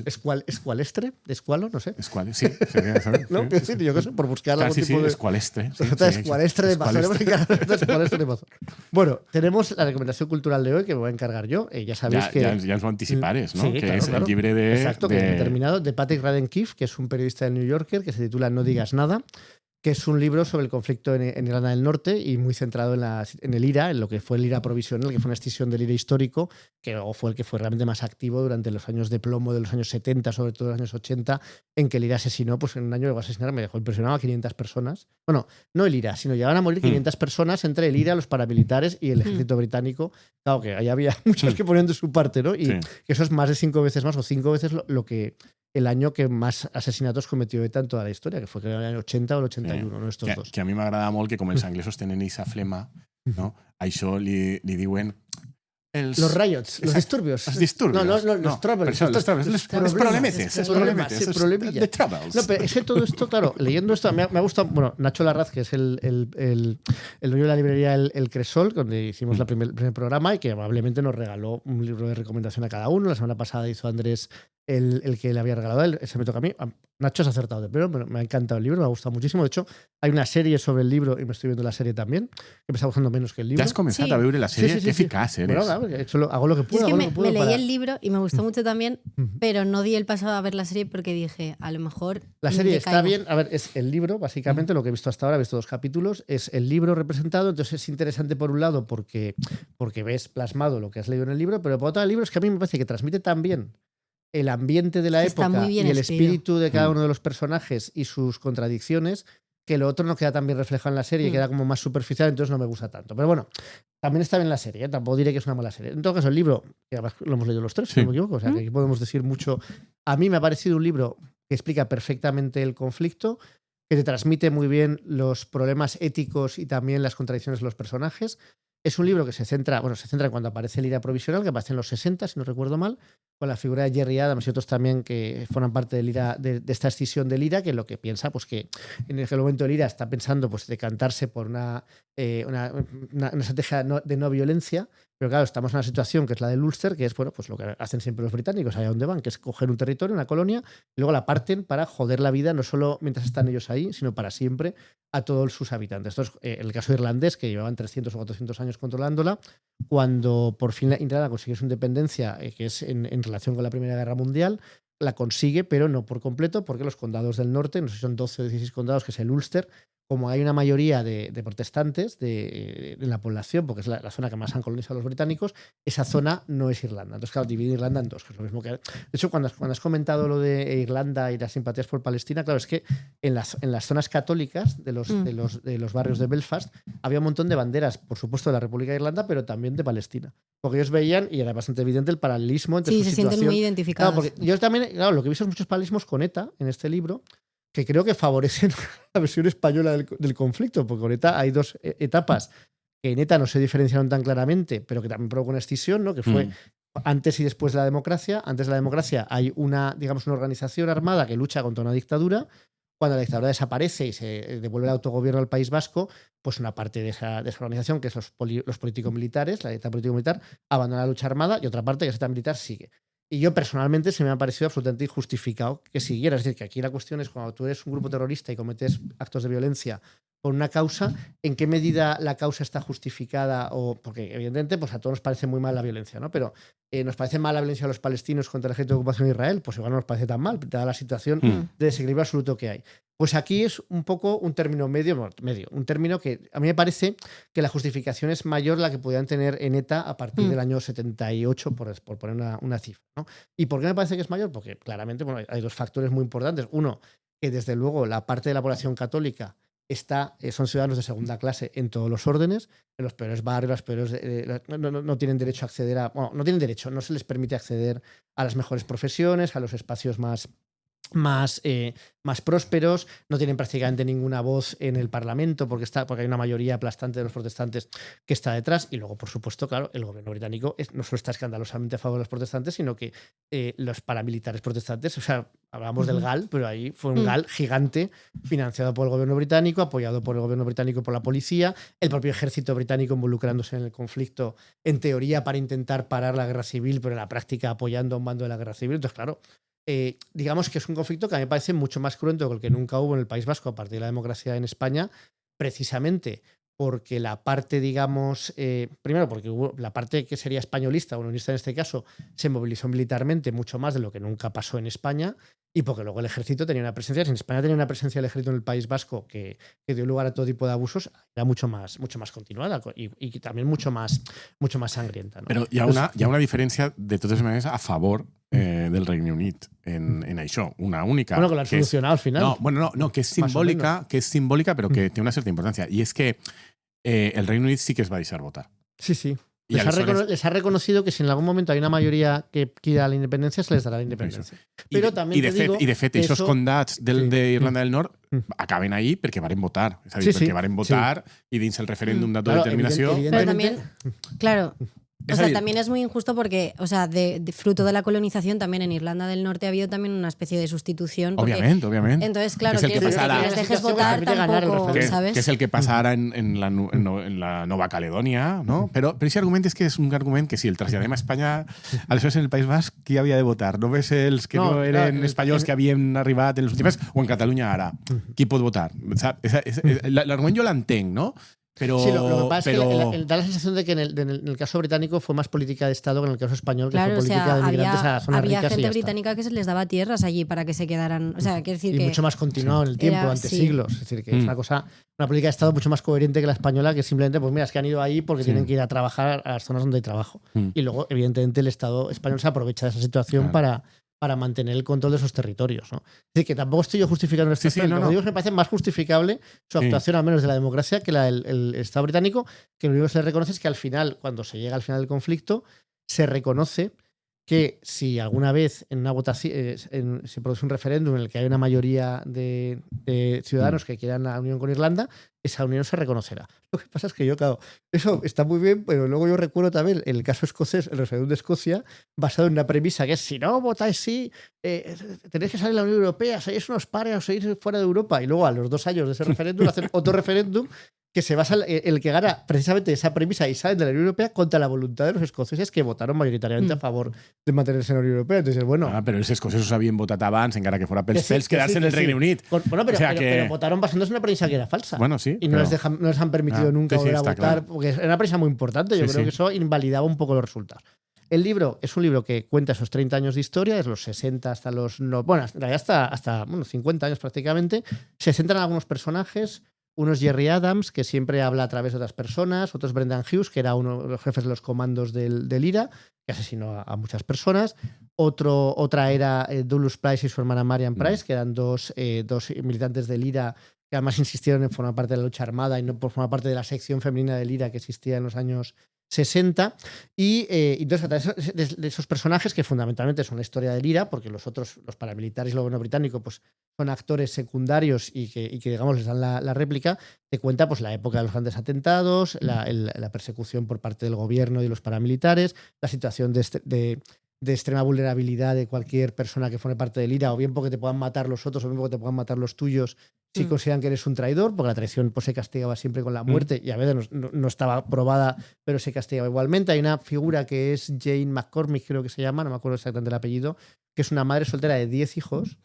¿Escualestre? ¿Escualo? No sé.
Sí, sería, ¿sabes?
¿No? Sí, yo qué sé, por buscar
Claro,
algún
sí,
tipo de...
escualestre. Sí,
Escualestre de Mazón. Escualestre de Mazón. Bueno, tenemos la recomendación cultural de hoy que me voy a encargar yo. Ya sabéis que...
Ja ens ho anticipares, no?
Sí,
que
claro,
és
claro.
el llibre de...
Exacto, que he terminado, de Patrick Radden-Keefe, que es un periodista del New Yorker, que se titula No digas nada, que es un libro sobre el conflicto en Irlanda del Norte y muy centrado en el IRA, en lo que fue el IRA provisional, que fue una extinción del IRA histórico, que luego fue el que fue realmente más activo durante los años de plomo de los años 70, sobre todo los años 80, en que el IRA asesinó, pues en un año llegó a asesinar, me dejó impresionado, a 500 personas. Bueno, no el IRA, sino llegaron a morir 500 personas entre el IRA, los paramilitares y el ejército británico. Claro que ahí había muchos que ponían de su parte, ¿no? Y que eso es más de 5 veces más, o 5 veces lo que... el año que más asesinatos cometió ETA en toda la historia, que fue creo, el año 80 o el 81, uno de estos dos.
Que a mi m'agrada molt que com els anglesos tenen aquesta flema, no? Això li diuen...
Los riots, los disturbios.
Els disturbios.
No, los troubles.
Los problemetes.
Los problemillas.
The troubles.
No, pero es que todo esto, claro, leyendo esto, me ha gustado, bueno, Nacho Larraz, que es el dueño de la librería El Cresol, donde hicimos el primer programa y que amablemente nos regaló un libro de recomendación a cada uno. La semana pasada hizo Andrés el que le había regalado a él, ese me toca a mí. Nacho se ha acertado de pero me ha encantado el libro, me ha gustado muchísimo. De hecho, hay una serie sobre el libro y me estoy viendo la serie también, que me está gustando menos que el libro.
Ja has començat
Sí.
a veure la sèrie?
Sí.
Que eficaç eres.
Bueno, claro, hago lo que
Yo
puedo.
es que
hago lo
me,
que puedo
me leí
para-
el libro y me gustó mucho también, pero no di el paso a ver la serie porque dije, a lo mejor.
La serie está
decaigo.
bien. A ver, es el libro, básicamente, lo que he visto hasta ahora, he visto 2 capítulos, es el libro representado, entonces es interesante por un lado porque ves plasmado lo que has leído en el libro, pero por otro lado el libro es que a mí me parece que transmite tan bien el ambiente de la
Está
época
muy bien
y el
escrito.
espíritu de cada uno de los personajes y sus contradicciones, que lo otro no queda tan bien reflejado en la serie, queda como más superficial, entonces no me gusta tanto. Pero bueno, también está bien la serie, tampoco diré que es una mala serie. En todo caso, el libro, que además lo hemos leído los 3, si no me equivoco, o sea, que aquí podemos decir mucho. A mí me ha parecido un libro que explica perfectamente el conflicto, que te transmite muy bien los problemas éticos y también las contradicciones de los personajes. Es un libro que se centra en cuando aparece el IRA provisional, que aparece en los 60, si no recuerdo mal, con la figura de Jerry Adams y otros también que forman parte del IRA, de esta escisión del IRA, que lo que piensa, pues que en aquel momento el IRA está pensando pues decantarse por una estrategia de no violencia, pero claro, estamos en una situación que es la del Ulster, que es bueno, pues lo que hacen siempre los británicos, allá donde van, que es coger un territorio, una colonia, y luego la parten para joder la vida, no solo mientras están ellos ahí, sino para siempre a todos sus habitantes. Esto es el caso irlandés, que llevaban 300 o 400 años controlándola, cuando por fin Irlanda consigue su independencia, que es en relación con la Primera Guerra Mundial, la consigue, pero no por completo, porque los condados del norte, no sé si son 12 o 16 condados, que es el Ulster, como hay una mayoría de protestantes en la población, porque es la zona que más han colonizado los británicos, esa zona no es Irlanda. Entonces, claro, divide Irlanda en dos, que es lo mismo que... De hecho, cuando has comentado lo de Irlanda y las simpatías por Palestina, claro, es que en las zonas católicas de los barrios de Belfast había un montón de banderas, por supuesto, de la República de Irlanda, pero también de Palestina. Porque ellos veían, y era bastante evidente, el paralelismo entre su situación.
Sí, se sienten muy identificados.
Claro, porque yo también, claro, lo que he visto es muchos paralelismos con ETA en este libro, que creo que favorecen la versión española del conflicto, porque con ETA hay dos etapas que en ETA no se diferenciaron tan claramente, pero que también provocó una escisión, ¿no? Que fue antes y después de la democracia. Antes de la democracia hay una organización armada que lucha contra una dictadura. Cuando la dictadura desaparece y se devuelve el autogobierno al País Vasco, pues una parte de esa organización, que es los políticos militares, la ETA político-militar, abandona la lucha armada, y otra parte, que es ETA militar, sigue. Y yo personalmente se me ha parecido absolutamente injustificado que siguiera. Es decir, que aquí la cuestión es cuando tú eres un grupo terrorista y cometes actos de violencia por una causa, ¿en qué medida la causa está justificada? Porque evidentemente pues a todos nos parece muy mal la violencia, ¿no? Pero ¿nos parece mal la violencia de los palestinos contra el ejército de ocupación de Israel? Pues igual no nos parece tan mal, dada la situación de desequilibrio absoluto que hay. Pues aquí es un poco un término medio, un término que a mí me parece que la justificación es mayor la que podían tener en ETA a partir del año 78, por poner una cifra, ¿no? ¿Y por qué me parece que es mayor? Porque claramente hay dos factores muy importantes. Uno, que desde luego la parte de la población católica son ciudadanos de segunda clase en todos los órdenes, en los peores barrios, no tienen derecho a acceder no tienen derecho, no se les permite acceder a las mejores profesiones, a los espacios más prósperos, no tienen prácticamente ninguna voz en el Parlamento porque hay una mayoría aplastante de los protestantes que está detrás. Y luego, por supuesto, claro, el gobierno británico no solo está escandalosamente a favor de los protestantes, sino que los paramilitares protestantes, o sea, hablábamos del GAL, pero ahí fue un GAL gigante financiado por el gobierno británico, apoyado por el gobierno británico y por la policía, el propio ejército británico involucrándose en el conflicto, en teoría para intentar parar la guerra civil, pero en la práctica apoyando a un bando de la guerra civil. Entonces, claro, digamos que es un conflicto que a mí me parece mucho más cruento que el que nunca hubo en el País Vasco a partir de la democracia en España, precisamente porque la parte, digamos, primero porque la parte que sería españolista o unionista en este caso, se movilizó militarmente mucho más de lo que nunca pasó en España, y porque luego el ejército tenía una presencia, si en España tenía una presencia del ejército en el País Vasco que dio lugar a todo tipo de abusos, era mucho más continuada y también mucho más sangrienta, ¿no?
Però hi ha una diferència, de totes maneres, a favor del Regne Unit en això, una única.
Bueno, que l'han solucionat al final.
No, que és simbòlica, però que té una certa importància. I és que el Regne Unit sí que es va deixar votar.
Sí. Les ha reconocido que si en algún momento hay una mayoría que quiera la independencia, se les dará la independencia. Però també
I de fet, aquests condats d'Irlanda del Nord acaben ahí perquè varen votar. És a dir, perquè varen votar i dins el referèndum d'autodeterminació...
Pero también, claro... O sea, también es muy injusto porque, o sea, de fruto de la colonización también en Irlanda del Norte ha habido también una especie de sustitución.
Obviamente.
Entonces, claro,
que
les dejes votar tampoco, ¿sabes?
Que és el que passarà en la Nova Caledònia, no? Però aquest argument és que és un argument que si el traslladem a Espanya, aleshores en el País Basc, qui havia de votar? Només els que no eren espanyols que havien arribat en les últimes, o en Catalunya ara? Qui pot votar? L'argument jo l'entenc, no? Pero,
sí, lo que pasa es que da la sensación de que en el caso británico fue más política de Estado que en el caso español, que fue política de migrantes a zonas ricas.
Había gente británica que se les daba tierras allí para que se quedaran. O sea, quiero decir
y
que
mucho más continuado en el tiempo, durante siglos. Es decir, que es una política de Estado mucho más coherente que la española, que simplemente, pues mira, es que han ido ahí porque tienen que ir a trabajar a las zonas donde hay trabajo. Y luego, evidentemente, el Estado español se aprovecha de esa situación para mantener el control de esos territorios, ¿no? Es decir, que tampoco estoy yo justificando esto. Lo digo es que me parece más justificable su actuación, al menos de la democracia, que la del Estado británico, que lo único que se le reconoce es que al final, cuando se llega al final del conflicto, se reconoce que si alguna vez en una votación se produce un referéndum en el que hay una mayoría de ciudadanos que quieran la unión con Irlanda, esa unión se reconocerá. Lo que pasa es que claro, eso está muy bien, pero luego yo recuerdo también el caso escocés, el referéndum de Escocia, basado en una premisa que es: si no votáis sí, tenéis que salir de la Unión Europea, sois unos pares o sois fuera de Europa. Y luego a los 2 años de ese referéndum hacen otro referéndum que se basa el que gana precisamente esa premisa y salen de la Unión Europea contra la voluntad de los escoceses, que votaron mayoritariamente a favor de mantenerse en la Unión Europea. Entonces, bueno...
però els escocesos havien votat abans, encara que fora pels quedar-se en el Regne Unit.
Bueno, pero votaron basándose en una premisa que era falsa.
Bueno, sí.
Y no les han permitido nunca volver a votar, porque era una premisa muy importante. Yo creo que eso invalidaba un poco los resultados. El libro es un libro que cuenta esos 30 años de historia, desde los 60 hasta los... Bueno, en realidad hasta 50 años prácticamente. Se centran en algunos personajes. Uno es Jerry Adams, que siempre habla a través de otras personas. Otro es Brendan Hughes, que era uno de los jefes de los comandos del IRA, que asesinó a muchas personas. Otra era Dulles Price y su hermana Marian Price, que eran dos militantes del IRA que además insistieron en formar parte de la lucha armada y no por formar parte de la sección femenina del IRA que existía en los años 60. Y entonces, a través de esos personajes, que fundamentalmente son la historia del IRA, porque los paramilitares y el gobierno británico, pues son actores secundarios y que digamos, les dan la réplica, te cuenta pues la época de los grandes atentados, la persecución por parte del gobierno y de los paramilitares, la situación de extrema vulnerabilidad de cualquier persona que forme parte del IRA, o bien porque te puedan matar los otros, o bien porque te puedan matar los tuyos, si consideran que eres un traidor, porque la traición pues, se castigaba siempre con la muerte, y a veces no estaba probada, pero se castigaba igualmente. Hay una figura que es Jane McCormick, creo que se llama, no me acuerdo exactamente el apellido, que es una madre soltera de 10 hijos,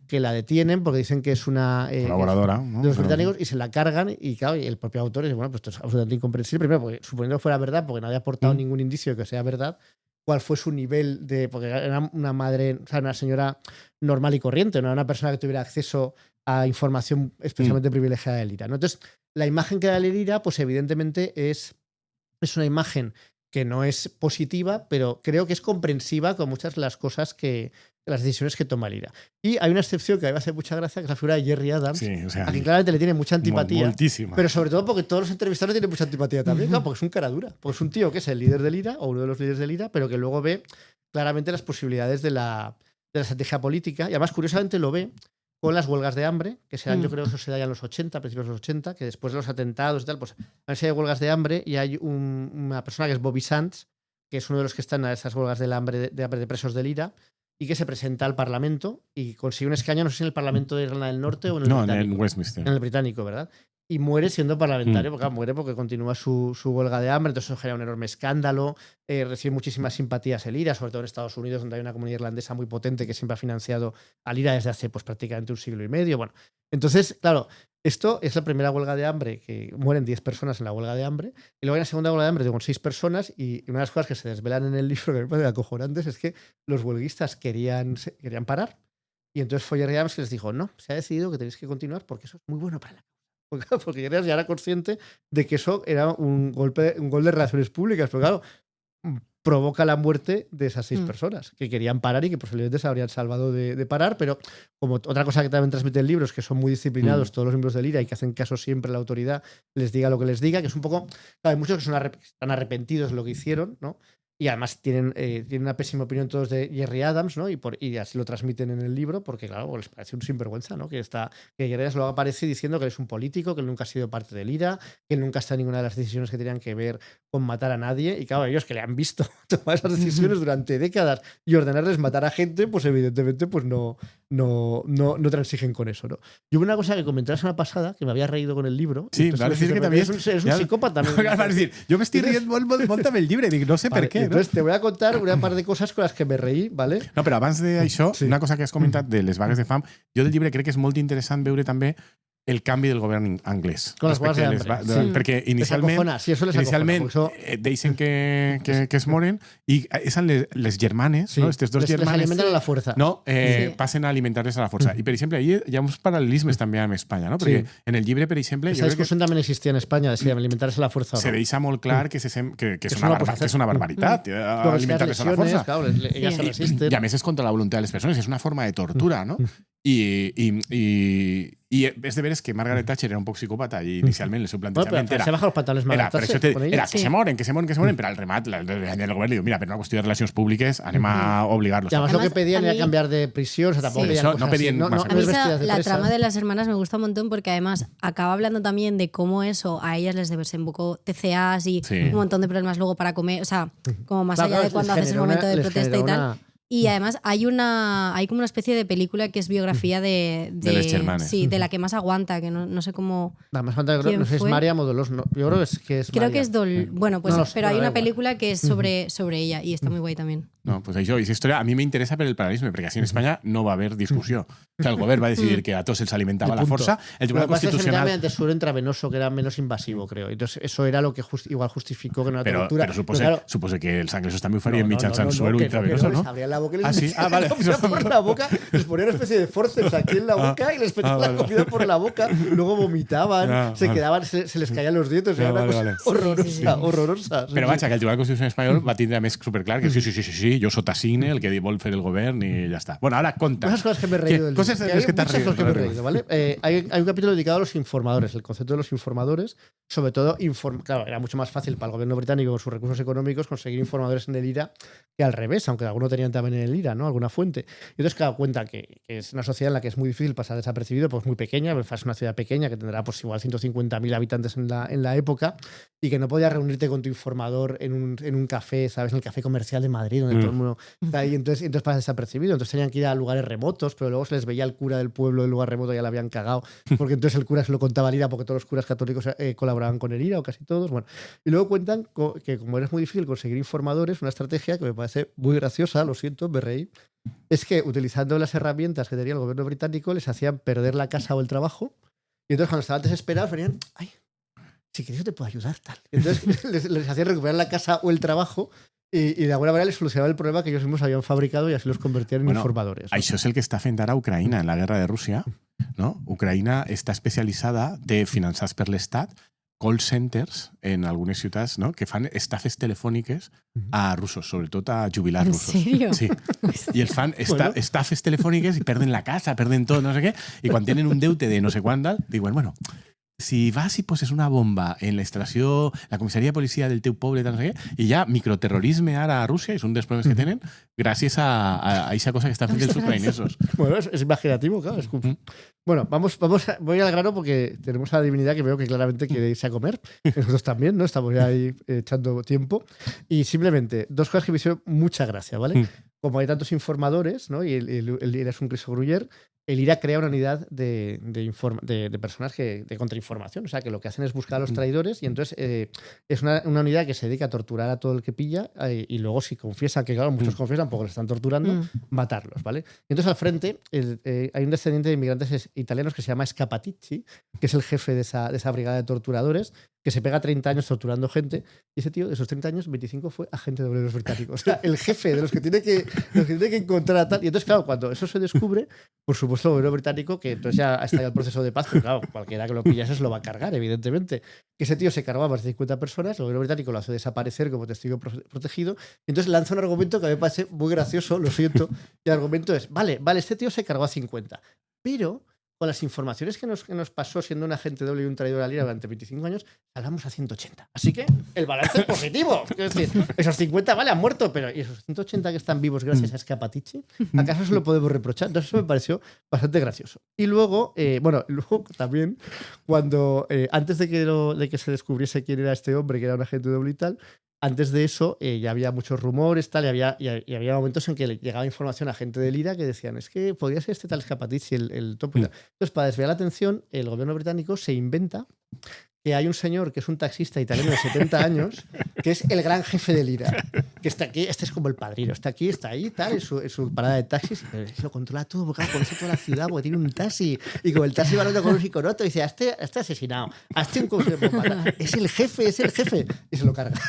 que la detienen porque dicen que es una
colaboradora, ¿no?
De los británicos, y se la cargan, y claro, y el propio autor dice, bueno, pues esto es absolutamente incomprensible, primero porque suponiendo que fuera verdad, porque no había aportado ningún indicio de que sea verdad, cuál fue su nivel porque era una madre, o sea, una señora normal y corriente, no era una persona que tuviera acceso a información especialmente privilegiada del IRA, ¿no? Entonces, la imagen que da el IRA, pues evidentemente es una imagen que no es positiva, pero creo que es comprensiva con muchas de las cosas las decisiones que toma el IRA. Y hay una excepción que a mí me hace mucha gracia, que es la figura de Jerry Adams, a quien claramente le tiene mucha antipatía,
moltísima.
Pero sobre todo porque todos los entrevistados le tienen mucha antipatía también, claro, porque es un cara dura, porque es un tío que es el líder del IRA, o uno de los líderes del IRA, pero que luego ve claramente las posibilidades de la estrategia política, y además curiosamente lo ve con las huelgas de hambre, que serán, yo creo que eso se da ya en los 80, principios de los 80, que después de los atentados y tal, pues a veces hay huelgas de hambre y hay una persona que es Bobby Sands, que es uno de los que están en esas huelgas de hambre de presos del IRA, y que se presenta al Parlamento y consigue un escaño, no sé si en el Parlamento de Irlanda del Norte o en el británico.
En Westminster.
En el británico, ¿verdad? Y muere siendo parlamentario, porque muere porque continúa su huelga de hambre, entonces eso genera un enorme escándalo, recibe muchísimas simpatías el IRA, sobre todo en Estados Unidos, donde hay una comunidad irlandesa muy potente que siempre ha financiado al IRA desde hace pues, prácticamente un siglo y medio. Bueno, entonces, claro, esto es la primera huelga de hambre, que mueren 10 personas en la huelga de hambre, y luego hay una segunda huelga de hambre con 6 personas, y una de las cosas que se desvelan en el libro que me parece acojonantes es que los huelguistas querían parar, y entonces fue Jerry Adams que les dijo, no, se ha decidido que tenéis que continuar porque eso es muy bueno para la porque Jerry ya era consciente de que eso era un gol de relaciones públicas, pero claro, provoca la muerte de esas 6 personas que querían parar y que posiblemente se habrían salvado de parar, pero como otra cosa que también transmite el libro es que son muy disciplinados todos los miembros del IRA y que hacen caso siempre a la autoridad, les diga lo que les diga, que es un poco, claro, hay muchos que están arrepentidos de lo que hicieron, ¿no? Y además tienen una pésima opinión todos de Jerry Adams, ¿no? Y así lo transmiten en el libro, porque claro, les parece un sinvergüenza, ¿no? Que Jerry Adams luego aparece diciendo que él es un político, que él nunca ha sido parte del IRA, que él nunca está en ninguna de las decisiones que tenían que ver con matar a nadie. Y claro, ellos que le han visto tomar esas decisiones durante décadas y ordenarles matar a gente, pues evidentemente pues no transigen con eso, ¿no? Yo hubo una cosa que comenté la semana pasada, que me había reído con el libro.
Sí, va a decir que también
es un psicópata.
Va a decir, yo me estoy riendo, montame el libro, digo, no sé per què.
Entonces te voy a contar una par de coses con les que me reí, ¿vale?
No, però abans d'això, una cosa que has comentat de les vagues de fam, jo del llibre crec que és molt interessant veure també el canvi del govern anglès.
Con les vagues de hambre.
Perquè inicialment deixen que es moren i són les germanes, no? Estes dos germanes...
Les alimenten a la fuerza.
No, passen a alimentar-les a la força. I, per exemple, ahí hi ha uns paral·lelismes també amb Espanya, no? Perquè en el llibre, per exemple...
Esa discusión también existía en España, de si alimentarse a la fuerza o no.
Se deixa molt clar que és una barbaritat alimentar-les a la força.
Claro, ellas se resisten.
I a més és contra la voluntat de les persones, és una forma de tortura, no? I és de veres que Margaret Thatcher era un poc psicòpata i inicialment el seu plantejament era...
Se baja los pantalones Margaret Thatcher.
Era que se moren, però al remat el govern diu, mira, per una qüestió de relacions públiques anem a obligar-los.
Y además lo que pedían era cambiar de prisión, o sea, tampoco pedían cosas así.
A mí la trama de las hermanas me gusta un montón porque además acaba hablando también de cómo eso a ellas les desembocó TCAs y un montón de problemas luego para comer, o sea, como más allá de cuando haces el momento de protesta y tal. Y además hay como una especie de película que es biografía de
les germanes.
Sí, de la que más aguanta, que no sé cómo.
La más aguanta, no sé, es María Modolos. No, yo creo que es
Creo
María.
que es Bueno, pues pero hay una película que es sobre ella y está muy guay también.
No, pues això, aquesta història a mi m'interessa per el paral·lelisme, perquè així en Espanya no va haver discussió. O sea, el govern va decidir que a tots se'ls alimentaba la fuerza. El Tribunal Constitucional...
mediante suero intravenoso, que era menos invasivo, creo. Entonces, eso era lo que igual justificó que no era tortura.
Pero supose que els anglesos també ho farien mitjançant suero intravenoso, ¿no?
Les abrían la boca y les
metían
la comida por la boca, les ponían una especie de forceps aquí en la boca y les metían la comida por la boca, luego vomitaban, se quedaban, se les caían los dientes, era una cosa horrorosa.
Però vaja, que el Tribunal Constitucional espanyol va tindre més superclar que sí, jo sóc Tassine, el que vol fer el govern i ja està. Bueno, ahora conta.
Unas cosas que me he reído del
cosas de las que te has reído,
¿vale? Hay un capítulo dedicado a los informadores, el concepto de los informadores, sobre todo, claro, era mucho más fácil para el gobierno británico con sus recursos económicos conseguir informadores en el IRA que al revés, aunque algunos tenían también en el IRA, ¿no? Alguna fuente. Y entonces, claro, cuenta que es una sociedad en la que es muy difícil pasar desapercibido, pues muy pequeña, Belfast es una ciudad pequeña que tendrá pues igual 150.000 habitantes en la época, y que no podías reunirte con tu informador en un café, ¿sabes? En el café comercial de Madrid, donde todo el mundo está ahí, entonces pasas desapercibido. Entonces tenían que ir a lugares remotos, pero luego se les veía el cura del pueblo del lugar remoto, ya la habían cagado, porque entonces el cura se lo contaba al IRA, porque todos los curas católicos colaboraban con el IRA, o casi todos. Bueno, y luego cuentan que como era muy difícil conseguir informadores, una estrategia que me parece muy graciosa, lo siento, me reí, es que utilizando las herramientas que tenía el gobierno británico les hacían perder la casa o el trabajo, y entonces cuando estaban desesperados venían, ay, si quieres yo te puedo ayudar, tal. Entonces les hacían recuperar la casa o el trabajo y de alguna manera les solucionaba el problema que ellos mismos habían fabricado y así los convertían en informadores. ¿No?
Això és el que està fent ara Ucraïna en la guerra de Rússia. No? Ucraïna està especialitzada, té finançats per l'Estat, call centers en algunes ciutats, no? Que fan estafes telefòniques a russos, sobretot a jubilats russos.
¿En serio?
Sí. I els fan estafes telefòniques i perden la casa, perden tot, no sé què, i quan tenen un deute de no sé quant, diuen, bueno, si vas i poses una bomba en la instal·lació, la comissaria de policia del teu poble, no sé què, i hi ha microterrorisme ara a Rússia, és un dels problemes que tenen, gràcies a aquesta cosa que estan fent els ucraïnesos.
Bueno, es imaginativo, claro. Bueno, voy al grano porque tenemos a la divinidad que veo que claramente quiere irse a comer. Nosotros también, ¿no? Estamos ya ahí echando tiempo. Y simplemente, dos cosas que me hicieron mucha gracia, ¿vale? Como hay tantos informadores, ¿no? Y el IRA es un Cristo Gruyer, el IRA crea una unidad de personas de contrainformación. O sea, que lo que hacen es buscar a los traidores y entonces es una unidad que se dedica a torturar a todo el que pilla y luego si confiesan, que claro, muchos confiesan porque les están torturando, matarlos, ¿vale? Y entonces al frente hay un descendiente de inmigrantes italianos que se llama Scappaticci, que es el jefe de esa brigada de torturadores, que se pega 30 años torturando gente, y ese tío, de esos 30 años, 25 fue agente de obreros británicos. O sea, el jefe de los que tiene que encontrar a tal. Y entonces, claro, cuando eso se descubre, por supuesto, el obrero británico, que entonces ya ha estallado el proceso de paz, pero claro, cualquiera que lo pillase se lo va a cargar, evidentemente. Que ese tío se cargó a más de 50 personas, el obrero británico lo hace desaparecer como testigo protegido, y entonces lanza un argumento que a mí me parece muy gracioso, lo siento, y el argumento es, vale, este tío se cargó a 50, pero con las informaciones que nos pasó siendo un agente doble y un traidor al IRA durante 25 años, salvamos a 180. Así que el balance es positivo. Es decir, esos 50, vale, han muerto, pero ¿y esos 180 que están vivos gracias a Scappaticci? ¿Acaso se lo podemos reprochar? Entonces eso me pareció bastante gracioso. Y luego, luego también, cuando antes de que se descubriese quién era este hombre, que era un agente doble y tal, antes de eso ya había muchos rumores, tal, y había momentos en que le llegaba información a gente del IRA que decían, es que podría ser este tal Scappaticci el topo. Entonces, para desviar la atención, el gobierno británico se inventa que hay un señor que es un taxista italiano de 70 años, que es el gran jefe del IRA, que está aquí, este es como el padrino, está aquí, está ahí, tal, en su parada de taxis, y lo controla todo, porque claro, conoce toda la ciudad, porque tiene un taxi, y como el taxi va hablando con un y con otro, dice, a este asesinado, a este un coche de bomba, es el jefe, y se lo carga.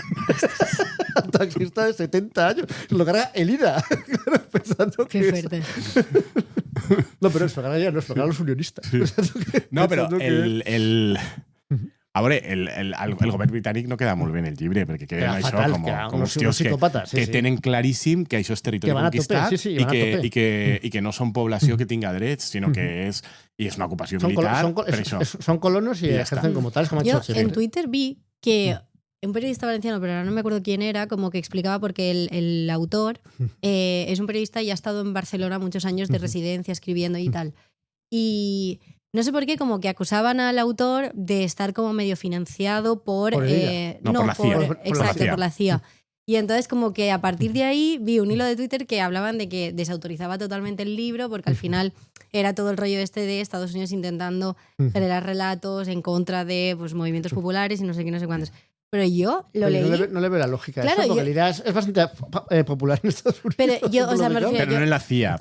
Un taxista de 70 años, se lo carga el IRA, claro, pensando
Qué fuerte.
No, pero eso, no, lo cargan los unionistas.
Sí. No, però a veure, el govern britànic no queda molt bé en el llibre, perquè queden això com uns tios que tenen claríssim que això és territori conquistat i que no són població que tinga drets, sinó que és una ocupació militar.
Son colonos y ejercen como tales.
Yo en Twitter vi que un periodista valenciano, pero ahora no me acuerdo quién era, como que explicaba porque el autor es un periodista y ha estado en Barcelona muchos años de residencia escribiendo y tal. Y no sé por qué, como que acusaban al autor de estar como medio financiado por
la CIA.
Exacto, por la CIA. Y entonces como que a partir de ahí vi un hilo de Twitter que hablaban de que desautorizaba totalmente el libro porque al final era todo el rollo de Estados Unidos intentando generar relatos en contra de pues, movimientos populares y no sé qué, no sé cuántos. pero yo lo leí.
No le veo la lógica a
Claro,
eso, porque Lira es bastante popular en Estados Unidos.
Pero yo, o sea, me refiero,
Pero no en la CIA,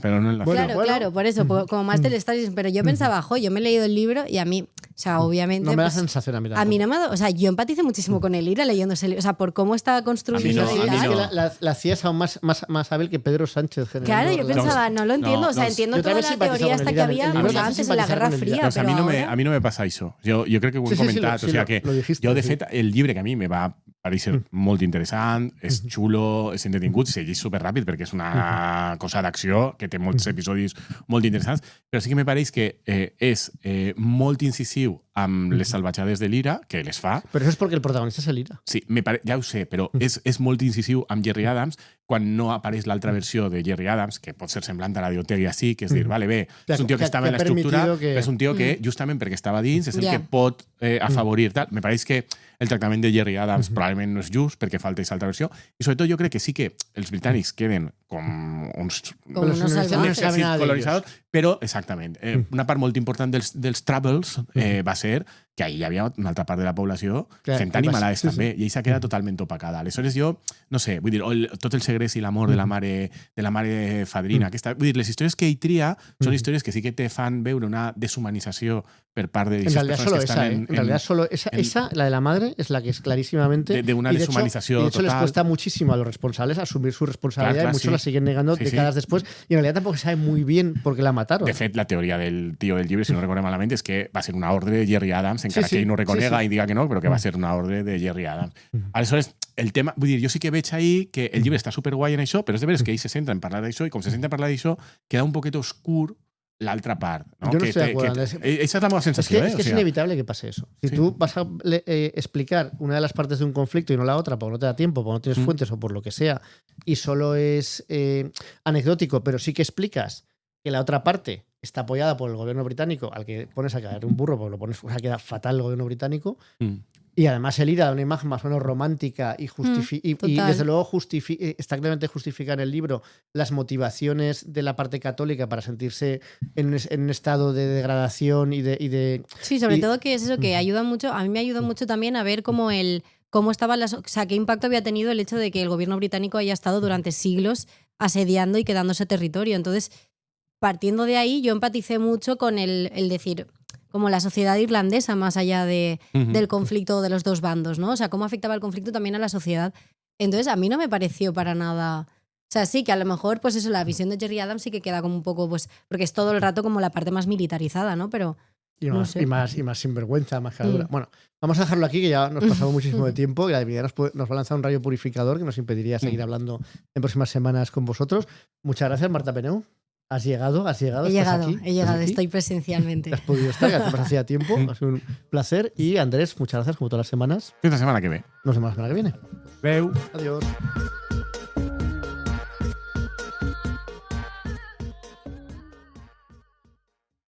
Claro, por eso, como más del Stalin. Pero yo pensaba, yo me he leído el libro y a mí, o sea, obviamente.
No me da sensación a mí tampoco.
A mí no me da, o sea, yo empaticé muchísimo con el Lira leyéndose el libro, o sea, por cómo estaba construido.
A mí no.
Es que la CIA es aún más hábil que Pedro Sánchez.
Claro, yo pensaba, no lo entiendo, o sea, entiendo toda la teoría hasta que había antes en la Guerra Fría.
Pues a mí no me pasa eso. Yo creo que ho hem comentat, o sigui que jo, de fet, el llibre que a mi me va parecer molt interessant, és xulo, és entretingut, se llegeix superràpid perquè és una cosa d'acció que té molts episodis molt interessants, però sí que me pareix que és molt incisiu amb les salvatjades de l'Ira, que les fa.
Però això és perquè el protagonista és l'Ira.
Sí, ja ho sé, però és molt incisiu amb Jerry Adams quan no apareix l'altra versió de Jerry Adams, que pot ser semblant a la d'Ortega sí, que és dir, vale, bé, és un tio que estava en l'estructura, però és un tio que, justament perquè estava dins, és el que pot afavorir. Tal. Me pareix que el tractament de Jerry Adams probablement no és just perquè falta aquesta altra versió, i sobretot jo crec que sí que els britànics queden com uns colonitzadors, però, exactament, una part molt important dels Troubles va ser que ahir hi havia una altra part de la població fent animalades també, i ell s'ha quedat totalment opacada. Aleshores jo, no sé, vull dir, tot el segrest i l'amor de la mare fadrina, vull dir, les històries que ell tria són històries que sí que te fan veure una deshumanització per part de aquestes persones que estan
en realidad solo esa, la de la madre, es la que es clarísimamente
de una deshumanización
de hecho
total.
Les cuesta muchísimo a los responsables asumir su responsabilidad y muchos la siguen negando décadas después, y en realidad tampoco se sabe muy bien por qué la mataron.
De fet, la teoria del tio del llibre, si no recordo malament, és que va ser una ordre de Jerry Adams, encara que ell no reconega i diga que no, però que va ser una ordre de Jerry Adams. Aleshores, el tema, vull dir, jo sí que veig ahí que el llibre està superguai en això, però és de veres que ell se centra en parlar d'això, i com se centra en parlar d'això, queda un poquet oscur l'altra part. ¿no?
Yo no estoy de acuerdo.
Esa es la nueva sensación.
Es que es inevitable que pase eso. Si tú vas a explicar una de las partes de un conflicto y no la otra, porque no te da tiempo, porque no tienes fuentes o por lo que sea, y solo es anecdótico, pero sí que explicas que la otra parte está apoyada por el gobierno británico, al que pones a caer un burro, porque lo pones, o sea, queda fatal el gobierno británico. Y además el IRA da una imagen más o menos romántica y desde luego está claramente justificar en el libro las motivaciones de la parte católica para sentirse en un estado de degradación y de
sí, sobre todo que es eso, que ayuda mucho, a mí me ayuda mucho también a ver cómo estaban o sea, qué impacto había tenido el hecho de que el gobierno británico haya estado durante siglos asediando y quedándose territorio. Entonces, partiendo de ahí, yo empaticé mucho con el decir, como la sociedad irlandesa, más allá del conflicto de los dos bandos, ¿no? O sea, cómo afectaba el conflicto también a la sociedad. Entonces, a mí no me pareció para nada... O sea, sí, que a lo mejor, pues eso, la visión de Jerry Adams sí que queda como un poco, pues, porque es todo el rato como la parte más militarizada, ¿no? Pero...
Y más sinvergüenza, más caradura. Bueno, vamos a dejarlo aquí, que ya nos pasamos muchísimo de tiempo, y la divinidad nos va a lanzar un rayo purificador que nos impediría seguir hablando en próximas semanas con vosotros. Muchas gracias, Marta Peneu. Has llegado.
He llegado, estoy presencialmente.
Has podido estar, que además hacía tiempo. Ha sido un placer. Y Andrés, muchas gracias, como todas las semanas.
Esta semana que ve.
Nos vemos la semana que viene.
Veu.
Adiós.